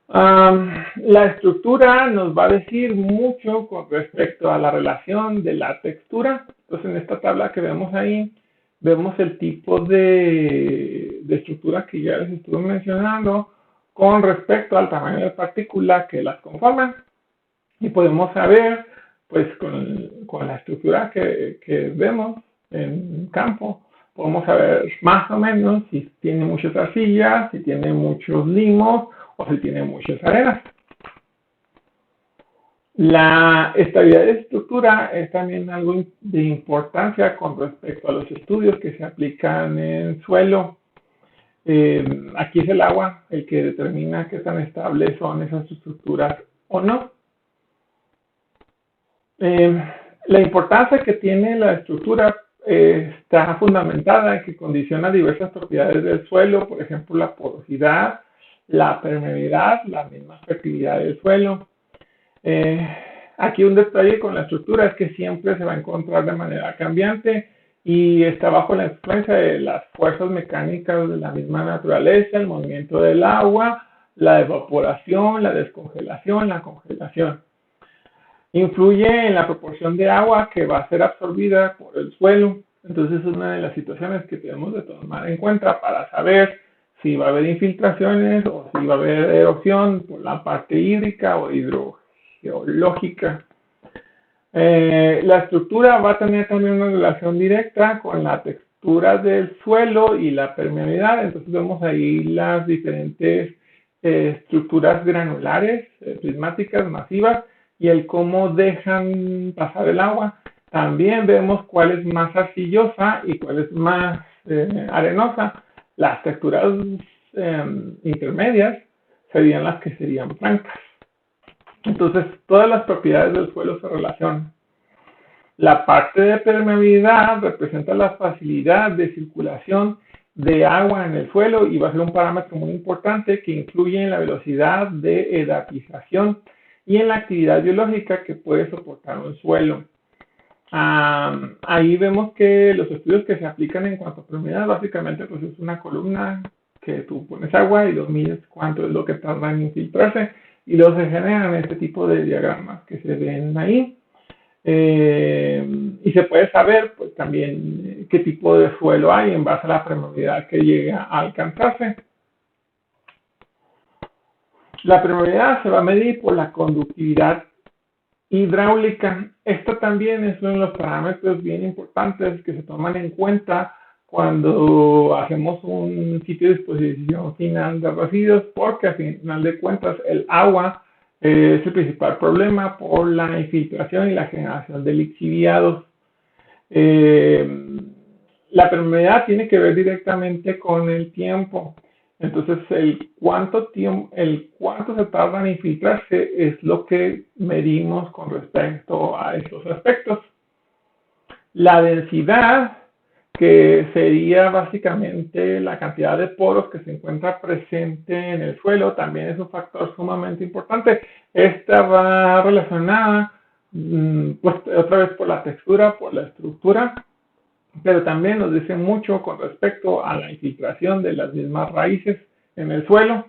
La estructura nos va a decir mucho con respecto a la relación de la textura. Entonces, en esta tabla que vemos ahí, vemos el tipo de estructura que ya les estuve mencionando con respecto al tamaño de partícula que las conforman. Y podemos saber, pues, con la estructura que vemos en campo, podemos saber más o menos si tiene muchas arcillas, si tiene muchos limos, o si tiene muchas arenas. La estabilidad de estructura es también algo de importancia con respecto a los estudios que se aplican en suelo. Aquí es el agua el que determina qué tan estables son esas estructuras o no. La importancia que tiene la estructura está fundamentada en que condiciona diversas propiedades del suelo, por ejemplo, la porosidad, la permeabilidad, la misma fertilidad del suelo. Aquí un detalle con la estructura es que siempre se va a encontrar de manera cambiante y está bajo la influencia de las fuerzas mecánicas de la misma naturaleza, el movimiento del agua, la evaporación, la descongelación, la congelación. Influye en la proporción de agua que va a ser absorbida por el suelo. Entonces es una de las situaciones que tenemos de tomar en cuenta para saber si va a haber infiltraciones o si va a haber erosión por la parte hídrica o hidrogeológica. La estructura va a tener también una relación directa con la textura del suelo y la permeabilidad. Entonces vemos ahí las diferentes estructuras granulares, prismáticas, masivas, y el cómo dejan pasar el agua. También vemos cuál es más arcillosa y cuál es más arenosa. Las texturas intermedias serían las que serían blancas. Entonces, todas las propiedades del suelo se relacionan. La parte de permeabilidad representa la facilidad de circulación de agua en el suelo y va a ser un parámetro muy importante que influye en la velocidad de edafización y en la actividad biológica que puede soportar un suelo. Ahí vemos que los estudios que se aplican en cuanto a permeabilidad, básicamente pues es una columna que tú pones agua y lo mides cuánto es lo que tarda en infiltrarse y luego se generan este tipo de diagramas que se ven ahí. Y se puede saber pues también qué tipo de suelo hay en base a la permeabilidad que llega a alcanzarse. La permeabilidad se va a medir por la conductividad hidráulica. Esto también es uno de los parámetros bien importantes que se toman en cuenta cuando hacemos un sitio de disposición final de residuos, porque al final de cuentas el agua es el principal problema por la infiltración y la generación de lixiviados. La permeabilidad tiene que ver directamente con el tiempo. Entonces, el cuánto se tarda en infiltrarse es lo que medimos con respecto a estos aspectos. La densidad, que sería básicamente la cantidad de poros que se encuentra presente en el suelo, también es un factor sumamente importante. Esta va relacionada, pues, otra vez por la textura, por la estructura, pero también nos dice mucho con respecto a la infiltración de las mismas raíces en el suelo.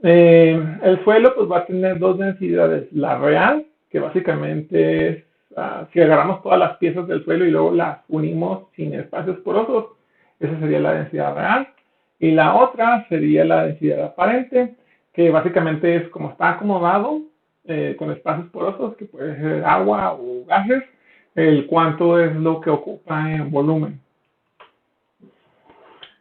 El suelo pues va a tener dos densidades, la real, que básicamente es, si agarramos todas las piezas del suelo y luego las unimos sin espacios porosos, esa sería la densidad real, y la otra sería la densidad aparente, que básicamente es como está acomodado con espacios porosos, que puede ser agua o gases, el cuánto es lo que ocupa en volumen.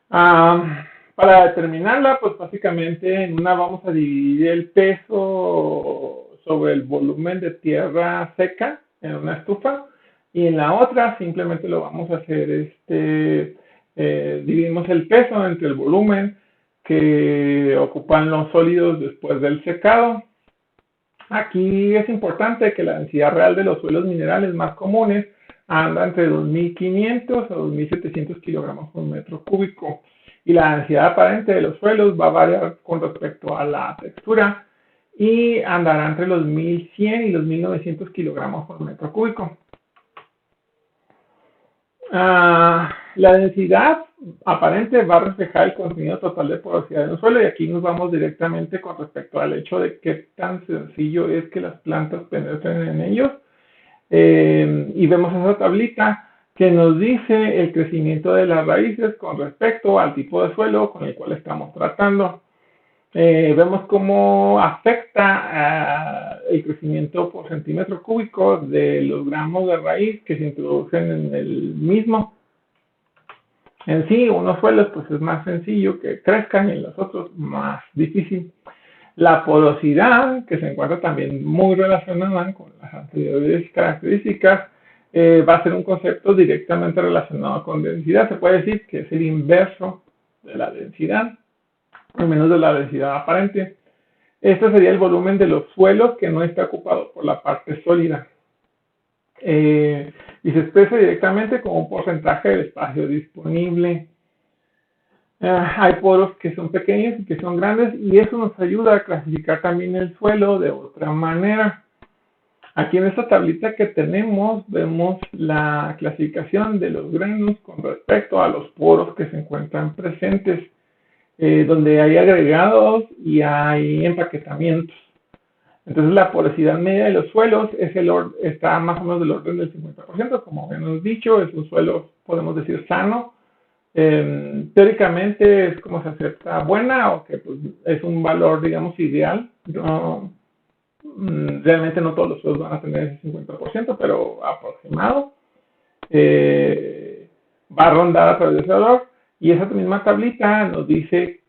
Para determinarla, pues básicamente en una vamos a dividir el peso sobre el volumen de tierra seca en una estufa, y en la otra simplemente lo vamos a hacer, dividimos el peso entre el volumen que ocupan los sólidos después del secado. Aquí es importante que la densidad real de los suelos minerales más comunes anda entre 2.500 a 2.700 kilogramos por metro cúbico, y la densidad aparente de los suelos va a variar con respecto a la textura y andará entre los 1.100 y los 1.900 kilogramos por metro cúbico. La densidad aparente va a reflejar el contenido total de porosidad de un suelo, y aquí nos vamos directamente con respecto al hecho de qué tan sencillo es que las plantas penetren en ellos. Y vemos esa tablita que nos dice el crecimiento de las raíces con respecto al tipo de suelo con el cual estamos tratando. Vemos cómo afecta el crecimiento por centímetro cúbico de los gramos de raíz que se introducen en el mismo. En sí, unos suelos pues es más sencillo que crezcan y en los otros más difícil. La porosidad, que se encuentra también muy relacionada con las anteriores características, va a ser un concepto directamente relacionado con densidad. Se puede decir que es el inverso de la densidad, al menos de la densidad aparente. Este sería el volumen de los suelos que no está ocupado por la parte sólida. Y se expresa directamente como un porcentaje del espacio disponible. Hay poros que son pequeños y que son grandes, y eso nos ayuda a clasificar también el suelo de otra manera. Aquí en esta tablita que tenemos vemos la clasificación de los granos con respecto a los poros que se encuentran presentes, donde hay agregados y hay empaquetamientos. Entonces la porosidad media de los suelos está más o menos del orden del 50%, como habíamos dicho, es un suelo, podemos decir, sano. Teóricamente es como se acepta buena, o que pues, es un valor, digamos, ideal. Realmente no todos los suelos van a tener ese 50%, pero aproximado. Va a rondar a través de ese valor, y esa misma tablita nos dice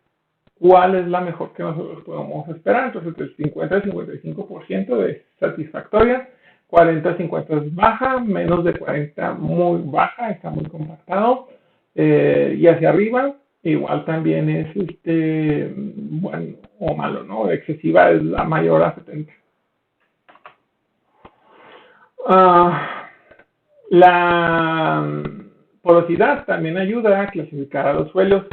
cuál es la mejor que nosotros podemos esperar. Entonces, el 50 al 55% es satisfactoria, 40 al 50 es baja, menos de 40 muy baja, está muy compactado, y hacia arriba igual también es bueno o malo, ¿no? Excesiva es la mayor a 70. La porosidad también ayuda a clasificar a los suelos.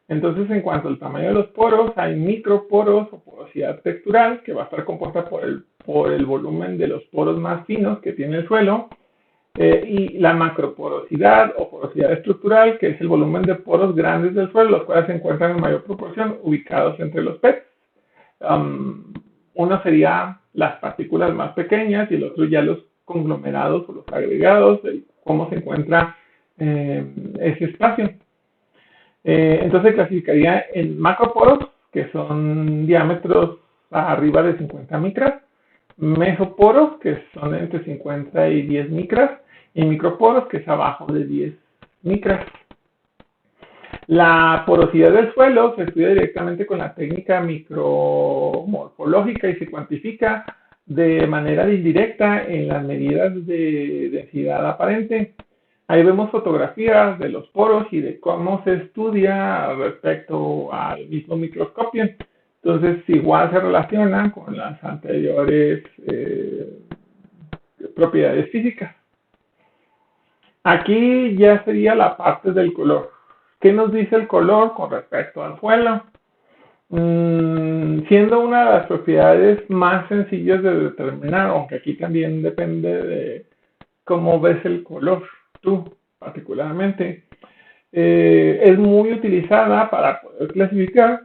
Entonces, en cuanto al tamaño de los poros, hay microporos o porosidad textural, que va a estar compuesta por el volumen de los poros más finos que tiene el suelo, y la macroporosidad o porosidad estructural, que es el volumen de poros grandes del suelo, los cuales se encuentran en mayor proporción ubicados entre los PETs. Uno sería las partículas más pequeñas y el otro ya los conglomerados o los agregados, cómo se encuentra ese espacio. Entonces clasificaría en macroporos, que son diámetros arriba de 50 micras, mesoporos, que son entre 50 y 10 micras, y microporos, que es abajo de 10 micras. La porosidad del suelo se estudia directamente con la técnica micromorfológica y se cuantifica de manera indirecta en las medidas de densidad aparente. Ahí vemos fotografías de los poros y de cómo se estudia respecto al mismo microscopio. Entonces, igual se relaciona con las anteriores propiedades físicas. Aquí ya sería la parte del color. ¿Qué nos dice el color con respecto al suelo? Siendo una de las propiedades más sencillas de determinar, aunque aquí también depende de cómo ves el color tú particularmente, es muy utilizada para poder clasificar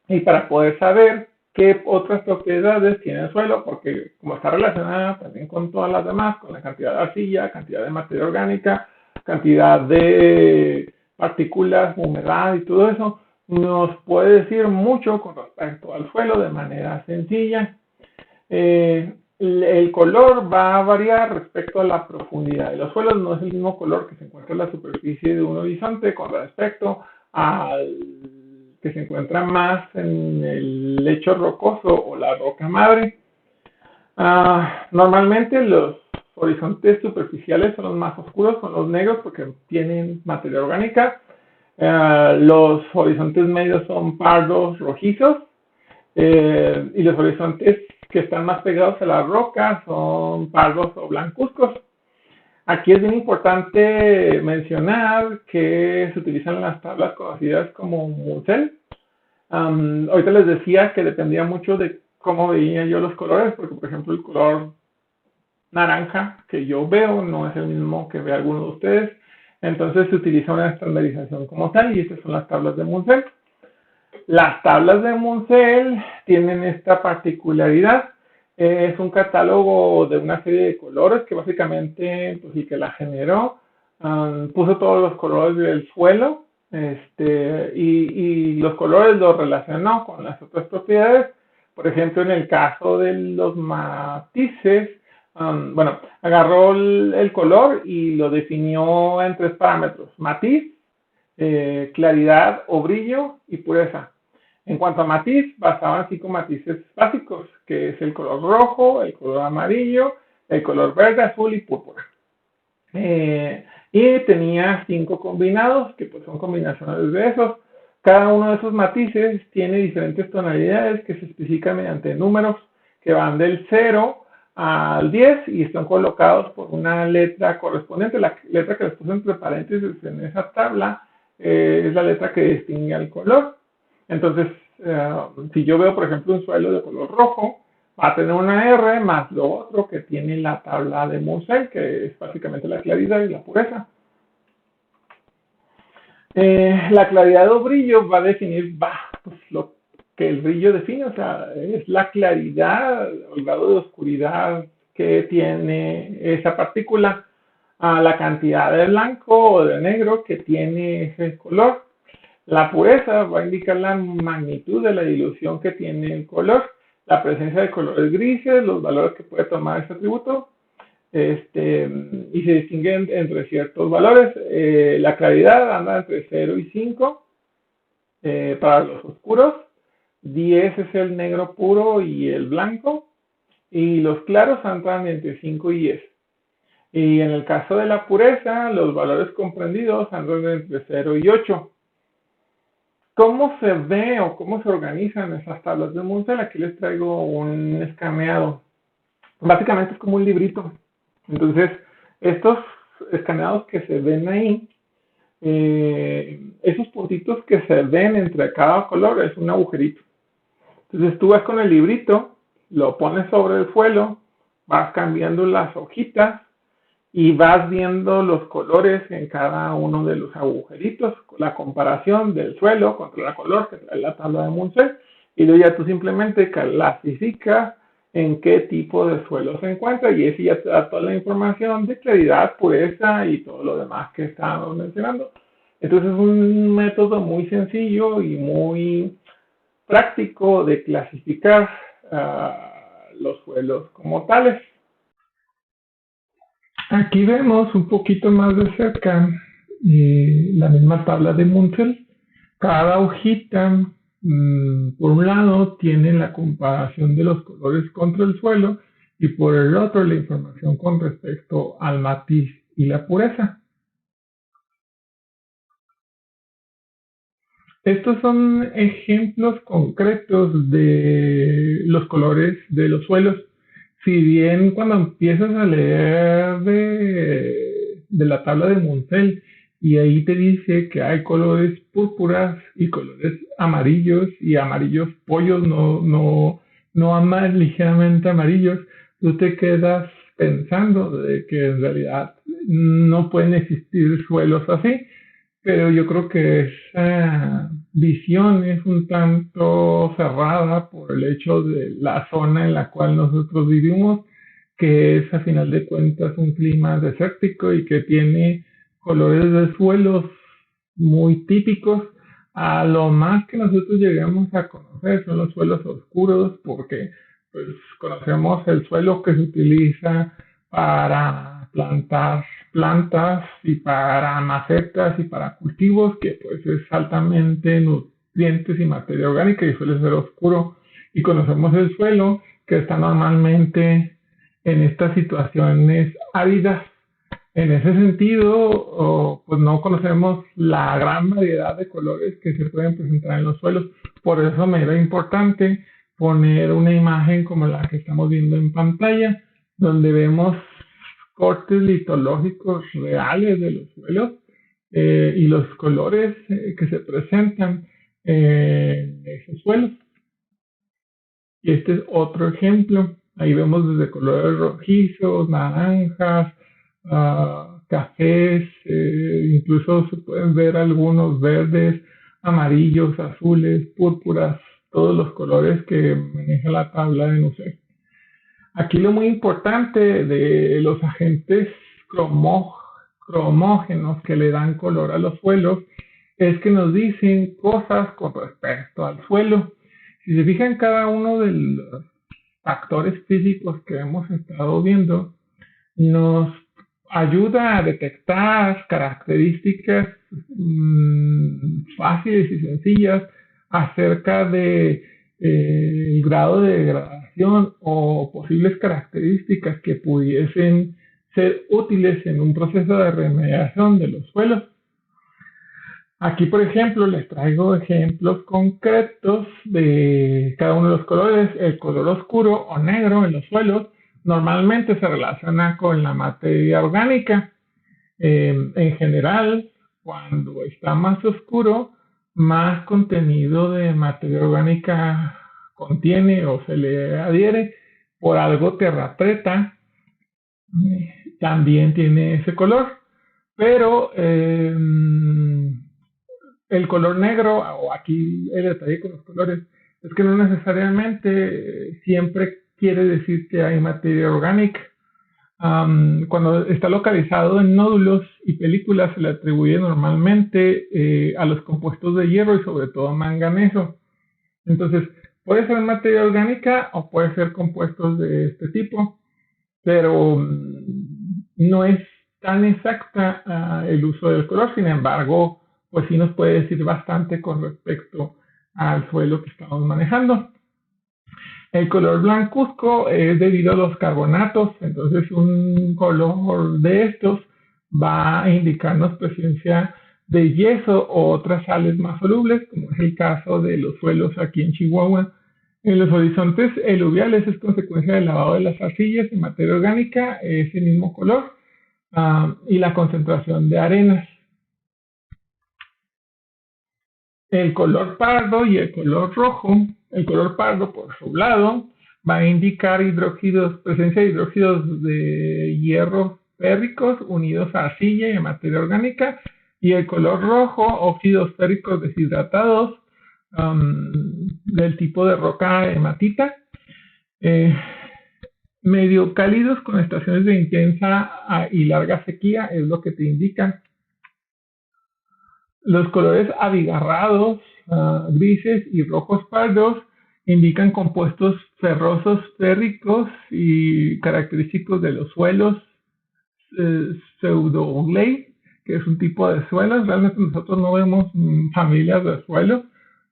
y para poder saber qué otras propiedades tiene el suelo, porque como está relacionada también con todas las demás, con la cantidad de arcilla, cantidad de materia orgánica, cantidad de partículas, humedad y todo eso, nos puede decir mucho con respecto al suelo de manera sencilla. El color va a variar respecto a la profundidad de los suelos. No es el mismo color que se encuentra en la superficie de un horizonte con respecto al que se encuentra más en el lecho rocoso o la roca madre. Normalmente los horizontes superficiales son los más oscuros, son los negros porque tienen materia orgánica. Los horizontes medios son pardos rojizos, y los horizontes que están más pegados a la roca son pardos o blancuzcos. Aquí es bien importante mencionar que se utilizan las tablas conocidas como Munsell. Ahorita les decía que dependía mucho de cómo veía yo los colores, porque por ejemplo el color naranja que yo veo no es el mismo que ve alguno de ustedes. Entonces se utiliza una estandarización como tal y estas son las tablas de Munsell. Las tablas de Munsell tienen esta particularidad. Es un catálogo de una serie de colores que básicamente pues, el que la generó puso todos los colores del suelo y los colores los relacionó con las otras propiedades. Por ejemplo, en el caso de los matices, bueno, agarró el color y lo definió en 3 parámetros: matiz, claridad o brillo y pureza. En cuanto a matiz, basaba en 5 matices básicos, que es el color rojo, el color amarillo, el color verde, azul y púrpura. Y tenía 5 combinados, que pues son combinaciones de esos. Cada uno de esos matices tiene diferentes tonalidades que se especifican mediante números que van del 0 al 10 y están colocados por una letra correspondiente. La letra que les puse entre paréntesis en esa tabla es la letra que distingue al color. Entonces, si yo veo, por ejemplo, un suelo de color rojo, va a tener una R más lo otro que tiene la tabla de Munsell, que es básicamente la claridad y la pureza. La claridad o brillo va a definir pues, lo que el brillo define, o sea, es la claridad o el grado de oscuridad que tiene esa partícula, a la cantidad de blanco o de negro que tiene ese color. La pureza va a indicar la magnitud de la dilución que tiene el color, la presencia de colores grises, los valores que puede tomar este atributo, y se distinguen entre ciertos valores. La claridad anda entre 0 y 5 para los oscuros, 10 es el negro puro y el blanco, y los claros andan entre 5 y 10. Y en el caso de la pureza, los valores comprendidos andan entre 0 y 8. ¿Cómo se ve o cómo se organizan esas tablas de Munsell? Aquí les traigo un escaneado. Básicamente es como un librito. Entonces, estos escaneados que se ven ahí, esos puntitos que se ven entre cada color es un agujerito. Entonces tú vas con el librito, lo pones sobre el suelo, vas cambiando las hojitas y vas viendo los colores en cada uno de los agujeritos, la comparación del suelo contra el color que trae la tabla de Munsell, y luego ya tú simplemente clasificas en qué tipo de suelo se encuentra y ese ya te da toda la información de claridad, pureza y todo lo demás que estábamos mencionando. Entonces es un método muy sencillo y muy práctico de clasificar los suelos como tales. Aquí vemos un poquito más de cerca la misma tabla de Munsell. Cada hojita, por un lado, tiene la comparación de los colores contra el suelo y por el otro la información con respecto al matiz y la pureza. Estos son ejemplos concretos de los colores de los suelos. Si bien cuando empiezas a leer de la tabla de Munsell y ahí te dice que hay colores púrpuras y colores amarillos y amarillos pollos, no más ligeramente amarillos, tú te quedas pensando de que en realidad no pueden existir suelos así. Pero yo creo que esa visión es un tanto cerrada por el hecho de la zona en la cual nosotros vivimos, que es a final de cuentas un clima desértico y que tiene colores de suelos muy típicos, A lo más que nosotros llegamos a conocer son los suelos oscuros, porque pues, conocemos el suelo que se utiliza para plantar plantas y para macetas y para cultivos, que pues es altamente nutrientes y materia orgánica y suele ser oscuro. Y conocemos el suelo que está normalmente en estas situaciones áridas. En ese sentido, pues no conocemos la gran variedad de colores que se pueden presentar en los suelos. Por eso me era importante poner una imagen como la que estamos viendo en pantalla, donde vemos cortes litológicos reales de los suelos y los colores que se presentan en esos suelos. Y este es otro ejemplo. Ahí vemos desde colores rojizos, naranjas, cafés, incluso se pueden ver algunos verdes, amarillos, azules, púrpuras, todos los colores que maneja la tabla de Nusselt. Aquí lo muy importante de los agentes cromógenos que le dan color a los suelos es que nos dicen cosas con respecto al suelo. Si se fijan, cada uno de los factores físicos que hemos estado viendo nos ayuda a detectar características fáciles y sencillas acerca de el grado de degradación o posibles características que pudiesen ser útiles en un proceso de remediación de los suelos. Aquí, por ejemplo, les traigo ejemplos concretos de cada uno de los colores. El color oscuro o negro en los suelos normalmente se relaciona con la materia orgánica. En general, cuando está más oscuro, más contenido de materia orgánica contiene o se le adhiere. Por algo Terra preta también tiene ese color, pero el color negro, o aquí el detalle con los colores, es que no necesariamente siempre quiere decir que hay materia orgánica. Cuando está localizado en nódulos y películas se le atribuye normalmente a los compuestos de hierro y sobre todo manganeso. Entonces, puede ser materia orgánica o puede ser compuestos de este tipo, pero no es tan exacta el uso del color. Sin embargo, pues sí nos puede decir bastante con respecto al suelo que estamos manejando. El color blancuzco es debido a los carbonatos, entonces un color de estos va a indicarnos presencia de yeso o otras sales más solubles, como es el caso de los suelos aquí en Chihuahua. En los horizontes eluviales es consecuencia del lavado de las arcillas y materia orgánica, es el mismo color, y la concentración de arenas. El color pardo y el color rojo, el color pardo por su lado va a indicar presencia de hidróxidos de hierro férricos unidos a arcilla y a materia orgánica, y el color rojo, óxidos férricos deshidratados del tipo de roca hematita, medio cálidos con estaciones de intensa y larga sequía, es lo que te indican. Los colores abigarrados, grises y rojos pardos indican compuestos ferrosos férricos y característicos de los suelos pseudo-clay, que es un tipo de suelos. Realmente nosotros no vemos familias de suelo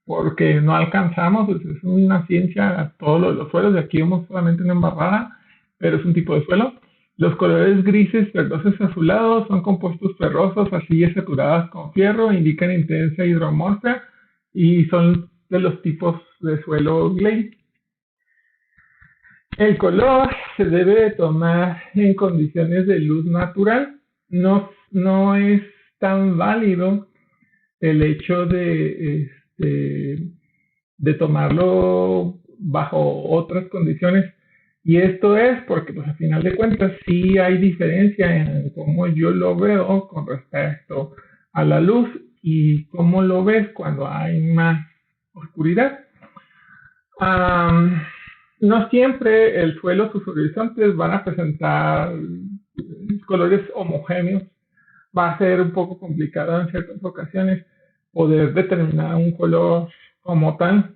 porque no alcanzamos, es una ciencia todo lo de los suelos, de aquí vemos solamente una embarrada, pero es un tipo de suelo. Los colores grises, verdosos, azulados son compuestos ferrosos, arcillas saturadas con fierro, indican intensa hidromorfia y son de los tipos de suelo clay. El color se debe de tomar en condiciones de luz natural. No es tan válido el hecho de tomarlo bajo otras condiciones. Y esto es porque, pues, al final de cuentas, sí hay diferencia en cómo yo lo veo con respecto a la luz y cómo lo ves cuando hay más oscuridad. No siempre el suelo, sus horizontes van a presentar colores homogéneos. Va a ser un poco complicado en ciertas ocasiones poder determinar un color como tal.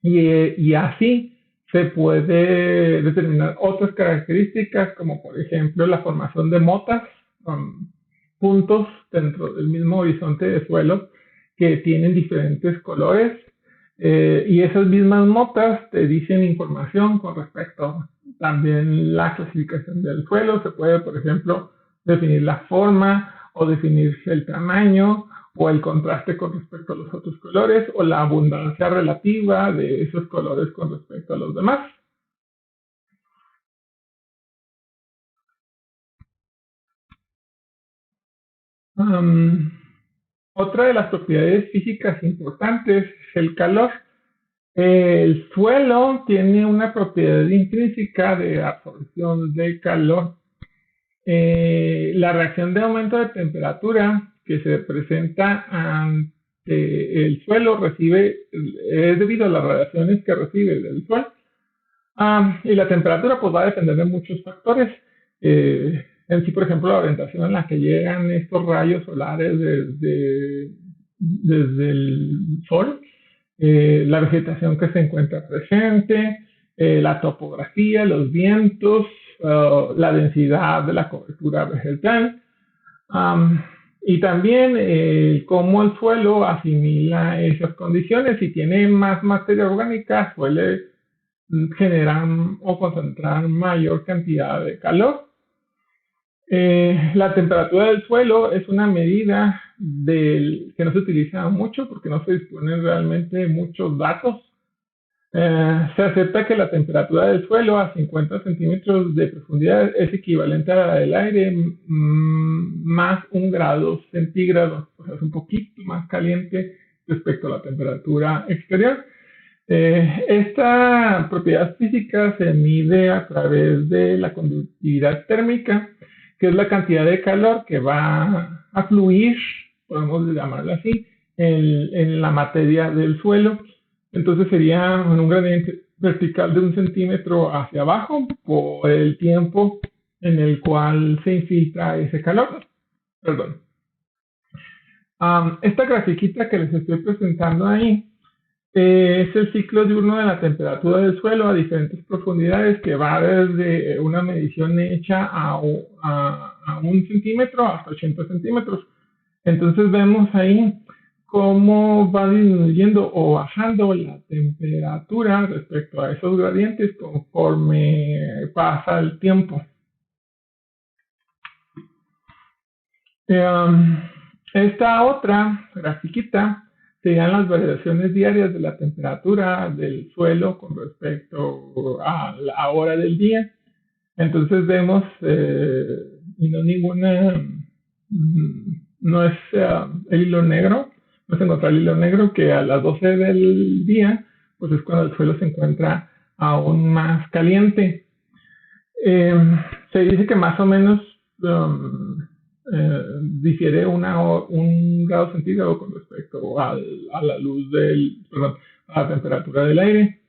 Y así se puede determinar otras características, como por ejemplo la formación de motas, puntos dentro del mismo horizonte de suelo que tienen diferentes colores, y esas mismas motas te dicen información con respecto también la clasificación del suelo. Se puede, por ejemplo, definir la forma o definir el tamaño o el contraste con respecto a los otros colores o la abundancia relativa de esos colores con respecto a los demás. Otra de las propiedades físicas importantes es el calor. El suelo tiene una propiedad intrínseca de absorción de calor. La reacción de aumento de temperatura que se presenta ante el suelo es debido a las radiaciones que recibe del sol. Y la temperatura pues va a depender de muchos factores. En sí, por ejemplo, la orientación en la que llegan estos rayos solares desde el sol, la vegetación que se encuentra presente, la topografía, los vientos, la densidad de la cobertura vegetal, y también cómo el suelo asimila esas condiciones. Si tiene más materia orgánica, suele generar o concentrar mayor cantidad de calor. La temperatura del suelo es una medida que no se utiliza mucho porque no se disponen realmente muchos datos. Se acepta que la temperatura del suelo a 50 centímetros de profundidad es equivalente a la del aire más 1 grado centígrado, o sea, es un poquito más caliente respecto a la temperatura exterior. Esta propiedad física se mide a través de la conductividad térmica, que es la cantidad de calor que va a fluir, podemos llamarlo así, en la materia del suelo. Entonces sería un gradiente vertical de 1 centímetro hacia abajo por el tiempo en el cual se infiltra ese calor. Perdón. Esta grafiquita que les estoy presentando ahí es el ciclo diurno de la temperatura del suelo a diferentes profundidades, que va desde una medición hecha a 1 centímetro hasta 80 centímetros. Entonces vemos ahí cómo va disminuyendo o bajando la temperatura respecto a esos gradientes conforme pasa el tiempo. Esta otra grafiquita serían las variaciones diarias de la temperatura del suelo con respecto a la hora del día. Entonces vemos, y no es el hilo negro, no es encontrar el hilo negro, que a las 12 del día, pues es cuando el suelo se encuentra aún más caliente. Se dice que más o menos difiere 1 grado centígrado con respecto a la luz a la temperatura del aire.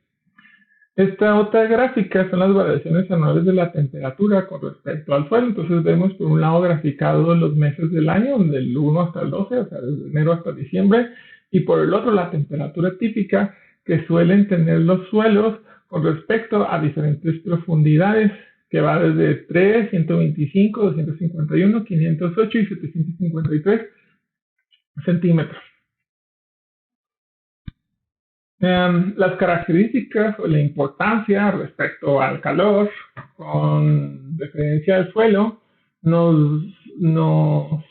Esta otra gráfica son las variaciones anuales de la temperatura con respecto al suelo. Entonces vemos por un lado graficado los meses del año, del 1 hasta el 12, o sea, desde enero hasta diciembre, y por el otro la temperatura típica que suelen tener los suelos con respecto a diferentes profundidades, que va desde 3, 125, 251, 508 y 753 centímetros. Las características o la importancia respecto al calor con referencia al suelo nos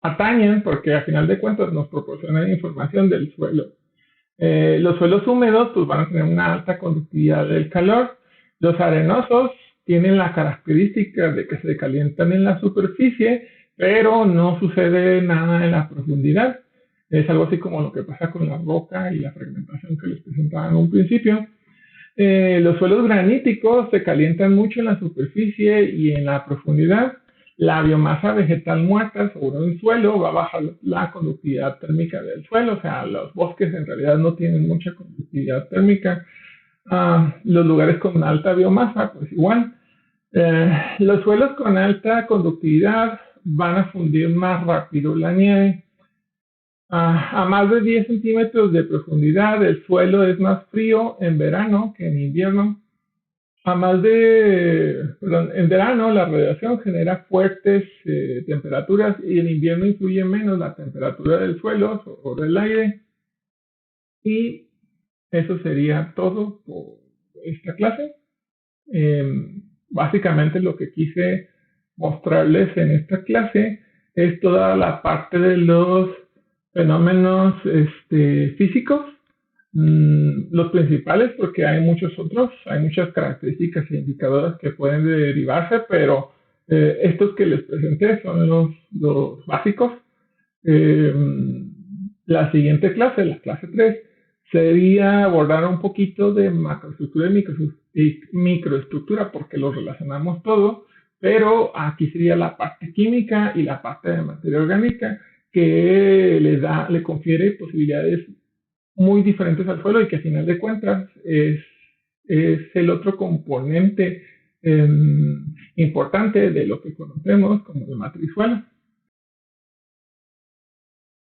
atañen porque a final de cuentas nos proporcionan información del suelo. Los suelos húmedos pues, van a tener una alta conductividad del calor. Los arenosos tienen la característica de que se calientan en la superficie, pero no sucede nada en la profundidad. Es algo así como lo que pasa con la roca y la fragmentación que les presentaba en un principio. Los suelos graníticos se calientan mucho en la superficie y en la profundidad. La biomasa vegetal muerta sobre un suelo va a bajar la conductividad térmica del suelo, o sea, los bosques en realidad no tienen mucha conductividad térmica. Los lugares con alta biomasa, pues igual. Los suelos con alta conductividad van a fundir más rápido la nieve. A más de 10 centímetros de profundidad, el suelo es más frío en verano que en invierno. Perdón, en verano la radiación genera fuertes temperaturas y en invierno influye menos la temperatura del suelo o del aire. Y eso sería todo por esta clase. Básicamente lo que quise mostrarles en esta clase es toda la parte de los fenómenos físicos, los principales, porque hay muchos otros, hay muchas características e indicadores que pueden derivarse, pero estos que les presenté son los básicos. Eh, la siguiente clase, la clase 3, sería abordar un poquito de macroestructura y microestructura, porque los relacionamos todo, pero aquí sería la parte química y la parte de materia orgánica que le confiere posibilidades muy diferentes al suelo y que a final de cuentas es el otro componente importante de lo que conocemos como de matriz suelo.